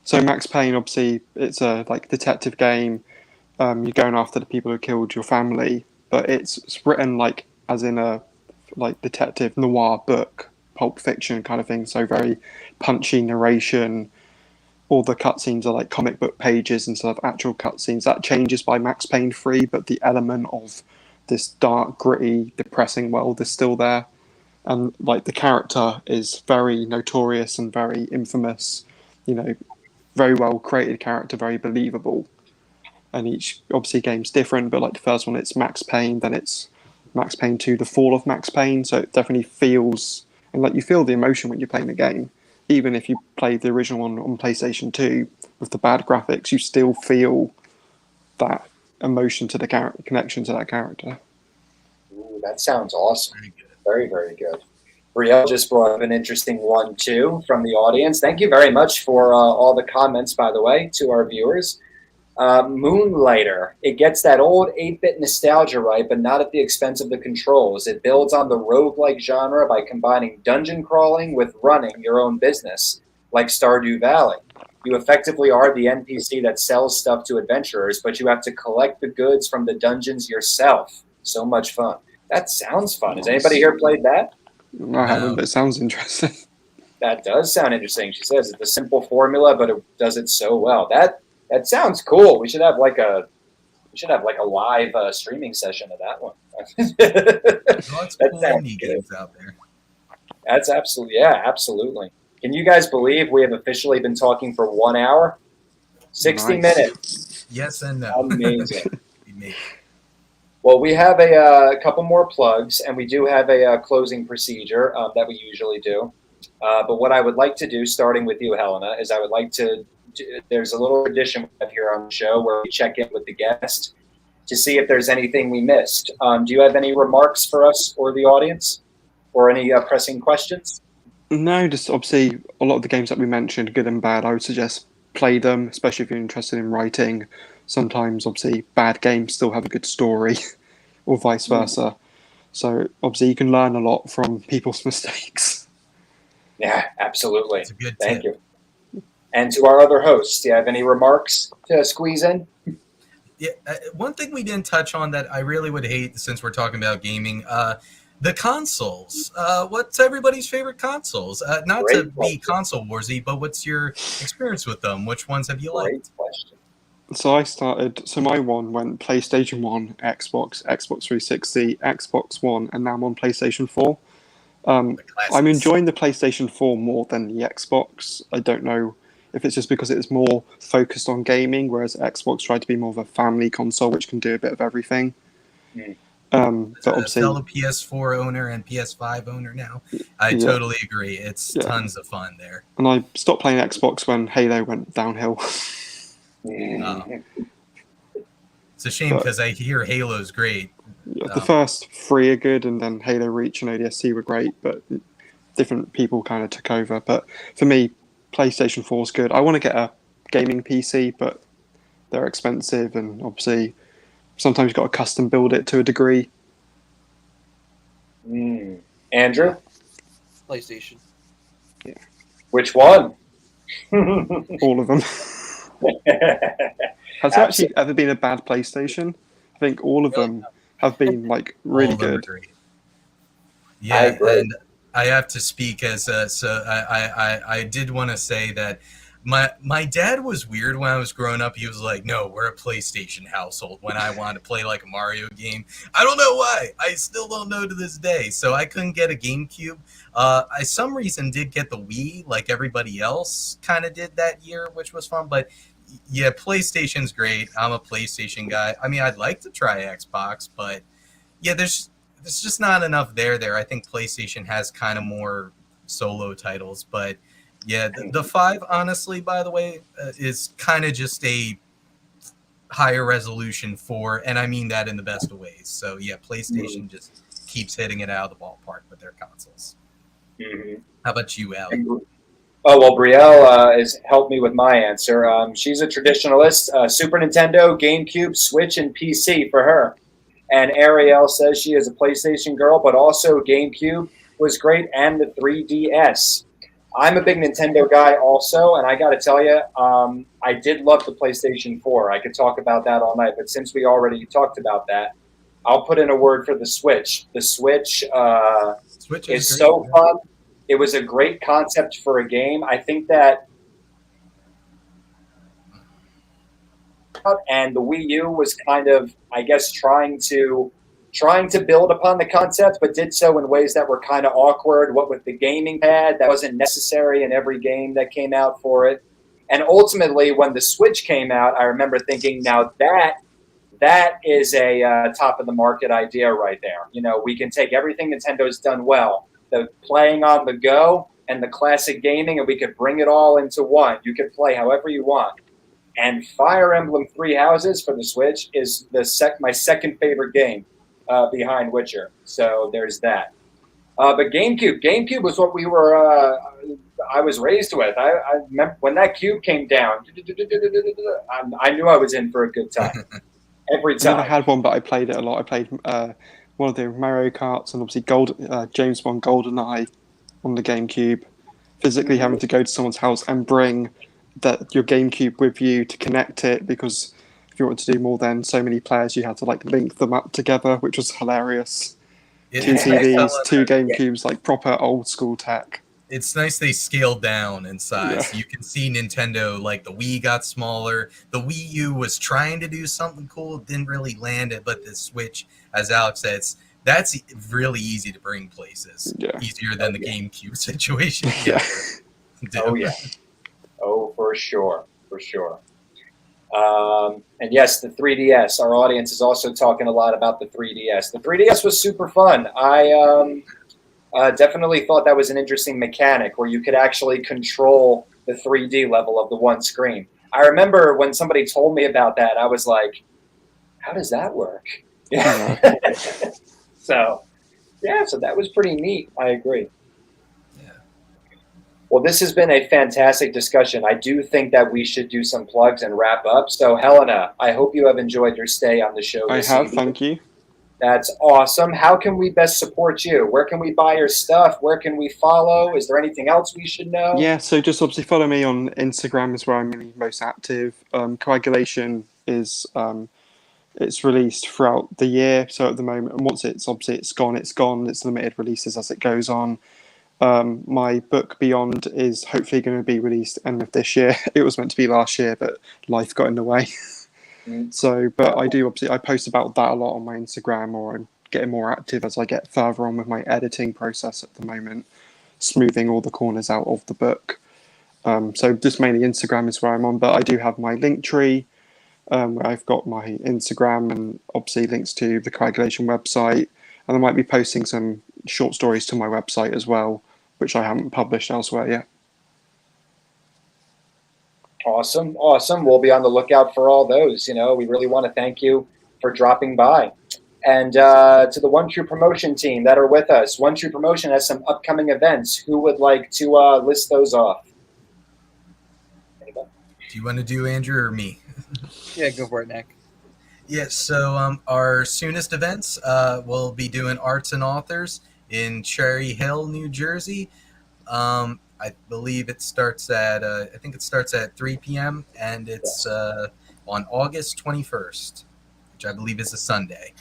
S4: So Max Payne, obviously, it's a like detective game. You're going after the people who killed your family, but it's written like as in a like detective noir book, Pulp Fiction kind of thing. So very punchy narration. All the cutscenes are like comic book pages instead of actual cutscenes. That changes by Max Payne 3, but the element of this dark, gritty, depressing world is still there. And like the character is very notorious and very infamous, very well created character, very believable. And each obviously game's different, but like the first one it's Max Payne, then it's Max Payne 2, The Fall of Max Payne. So it definitely feels, and like you feel the emotion when you're playing the game. Even if you played the original one on PlayStation 2 with the bad graphics, you still feel that emotion to the character, connection to that character.
S1: Ooh, that sounds awesome. Very, very good. Brielle just brought up an interesting one, too, from the audience. Thank you very much for all the comments, by the way, to our viewers. Moonlighter. It gets that old 8-bit nostalgia right, but not at the expense of the controls. It builds on the roguelike genre by combining dungeon crawling with running your own business, like Stardew Valley. You effectively are the NPC that sells stuff to adventurers, but you have to collect the goods from the dungeons yourself. So much fun. That sounds fun. Has anybody here played that?
S4: I haven't, but it sounds interesting.
S1: That does sound interesting. She says it's a simple formula, but it does it so well. That sounds cool. We should have like a live streaming session of that one.
S3: Lots of cool indie games out there.
S1: That's absolutely Can you guys believe we have officially been talking for 1 hour, 60 minutes?
S3: Yes and no.
S1: Amazing. Well, we have a couple more plugs, and we do have a closing procedure that we usually do. But what I would like to do, starting with you, Helena, is I would like to. There's a little tradition we have here on the show where we check in with the guest to see if there's anything we missed. Do you have any remarks for us or the audience, or any pressing questions?
S4: No, just obviously a lot of the games that we mentioned, good and bad. I would suggest play them, especially if you're interested in writing. Sometimes, obviously, bad games still have a good story, or vice versa. So, obviously, you can learn a lot from people's mistakes.
S1: Yeah, absolutely.
S3: It's a good
S1: Thank
S3: tip.
S1: you. And to our other hosts, do you have any remarks to squeeze in?
S3: Yeah, one thing we didn't touch on that I really would hate, since we're talking about gaming, the consoles. What's everybody's favorite consoles? Not
S1: Great
S3: to be
S1: question.
S3: console warsy, but what's your experience with them? Which ones have you liked?
S1: Great question.
S4: So my one went PlayStation 1, Xbox, Xbox 360, Xbox One, and now I'm on PlayStation 4.
S3: The classics.
S4: I'm enjoying the PlayStation 4 more than the Xbox. I don't know if it's just because it's more focused on gaming, whereas Xbox tried to be more of a family console, which can do a bit of everything.
S1: Mm.
S4: But obviously,
S3: fellow PS4 owner and PS5 owner now, I
S4: Yeah.
S3: totally agree. It's
S4: Yeah.
S3: tons of fun there.
S4: and I stopped playing Xbox when Halo went downhill.
S1: Mm.
S3: It's a shame because I hear Halo's great.
S4: The first three are good, and then Halo Reach and ODST were great, but different people kind of took over. But for me, PlayStation 4 is good. I want to get a gaming PC, but they're expensive, and obviously sometimes you've got to custom build it to a degree.
S1: Mm. Andrew,
S2: PlayStation.
S1: which one?
S4: All of them. Has there actually ever been a bad PlayStation? I think all of them have been like really
S3: All of them are
S4: good.
S3: great.
S1: I
S3: Yeah,
S1: agree.
S3: and I have to speak as I did want to say that my dad was weird when I was growing up. He was like, "No, we're a PlayStation household." When I wanted to play like a Mario game, I don't know why. I still don't know to this day. So I couldn't get a GameCube. I some reason did get the Wii, like everybody else kind of did that year, which was fun. But yeah, PlayStation's great. I'm a PlayStation guy. I mean, I'd like to try Xbox, but yeah, there's just not enough there. I think PlayStation has kind of more solo titles, but yeah, the 5, honestly, by the way, is kind of just a higher resolution 4, and I mean that in the best of ways. So yeah, PlayStation just keeps hitting it out of the ballpark with their consoles.
S1: Mm-hmm.
S3: How about you, Allie?
S1: Oh, well, Brielle has helped me with my answer. She's a traditionalist. Super Nintendo, GameCube, Switch, and PC for her. And Ariel says she is a PlayStation girl, but also GameCube was great, and the 3DS. I'm a big Nintendo guy also, and I got to tell you, I did love the PlayStation 4. I could talk about that all night, but since we already talked about that, I'll put in a word for the Switch. The Switch
S3: Switch
S1: is
S3: great,
S1: so
S3: yeah.
S1: fun. It was a great concept for a game. I think that, and the Wii U was kind of, I guess, trying to build upon the concept, but did so in ways that were kind of awkward. What with the gaming pad that wasn't necessary in every game that came out for it. And ultimately, when the Switch came out, I remember thinking, now that is a top of the market idea right there. You know, we can take everything Nintendo's done well, the playing on the go and the classic gaming, and we could bring it all into one. You could play however you want. And Fire Emblem Three Houses for the Switch is my second favorite game behind Witcher. So there's that. But GameCube was what we were. I was raised with. I remember when that cube came down. I knew I was in for a good time every
S4: I never
S1: time.
S4: had one, but I played it a lot. I played one of the Mario Karts and obviously James Bond GoldenEye on the GameCube. Physically having to go to someone's house and bring your GameCube with you to connect it, because if you wanted to do more than so many players, you had to like link them up together, which was hilarious.
S3: It-
S4: 2
S3: it's nice
S4: TVs,
S3: how,
S4: 2 GameCubes, like proper old school tech.
S3: It's nice they scaled down in size.
S4: Yeah.
S3: You can see Nintendo, like the Wii got smaller. The Wii U was trying to do something cool, didn't really land it, but the Switch, as Alex says, that's really easy to bring places.
S4: Yeah.
S3: Easier than the GameCube situation.
S4: Yeah.
S1: Oh yeah. Oh, for sure, for sure. And yes, the 3DS. Our audience is also talking a lot about the 3DS. The 3DS was super fun. I definitely thought that was an interesting mechanic where you could actually control the 3D level of the one screen. I remember when somebody told me about that, I was like, how does that work? Yeah. So that was pretty neat. I agree.
S3: Yeah.
S1: Well, this has been a fantastic discussion. I do think that we should do some plugs and wrap up. So, Helena, I hope you have enjoyed your stay on the show
S4: I
S1: this
S4: have,
S1: evening.
S4: thank you.
S1: That's awesome. How can we best support you? Where can we buy your stuff? Where can we follow? Is there anything else we should know?
S4: Yeah, so just obviously follow me on Instagram is where I'm really most active. Coagulation is it's released throughout the year. So at the moment, and once it's obviously it's gone, it's gone. It's limited releases as it goes on. My book Beyond is hopefully going to be released end of this year. It was meant to be last year, but life got in the way. So, but I do obviously I post about that a lot on my Instagram, or I'm getting more active as I get further on with my editing process at the moment, smoothing all the corners out of the book. So just mainly Instagram is where I'm on, but I do have my link tree where I've got my Instagram and obviously links to the coagulation website, and I might be posting some short stories to my website as well, which I haven't published elsewhere yet.
S1: Awesome. Awesome. We'll be on the lookout for all those. We really want to thank you for dropping by. And to the One True Promotion team that are with us, One True Promotion has some upcoming events. Who would like to list those off? Anybody?
S3: Do you want to do Andrew or me?
S2: Yeah, go for it, Nick.
S3: Yeah, so our soonest events, we'll be doing Arts and Authors in Cherry Hill, New Jersey. I believe it starts at 3 p.m. and it's on August 21st, which I believe is a Sunday.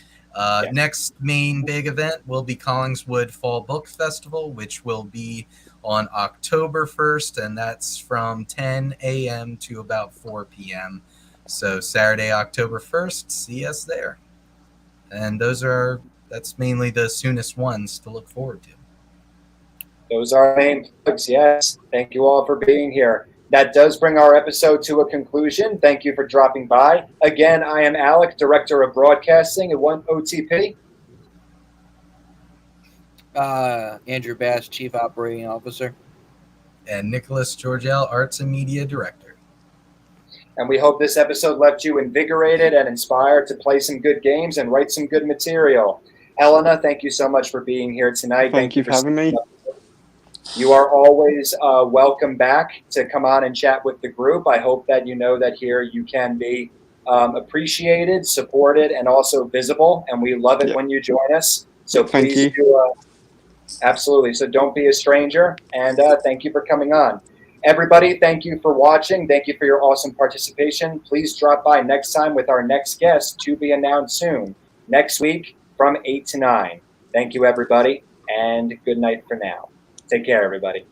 S3: Next main big event will be Collingswood Fall Book Festival, which will be on October 1st, and that's from 10 a.m. to about 4 p.m. So Saturday, October 1st, see us there. And that's mainly the soonest ones to look forward to.
S1: Those are our main plugs, yes. Thank you all for being here. That does bring our episode to a conclusion. Thank you for dropping by. Again, I am Alec, Director of Broadcasting at One OTP.
S2: Andrew Bass, Chief Operating Officer.
S3: And Nicholas Georgel, Arts and Media Director.
S1: And we hope this episode left you invigorated and inspired to play some good games and write some good material. Helena, thank you so much for being here tonight.
S4: Thank you for having me.
S1: You are always welcome back to come on and chat with the group. I hope that you know that here you can be appreciated, supported, and also visible. And we love it when you join us. So
S4: Thank
S1: please do. Absolutely. So don't be a stranger. And thank you for coming on. Everybody, thank you for watching. Thank you for your awesome participation. Please drop by next time with our next guest to be announced soon. Next week from 8 to 9. Thank you, everybody. And good night for now. Take care, everybody.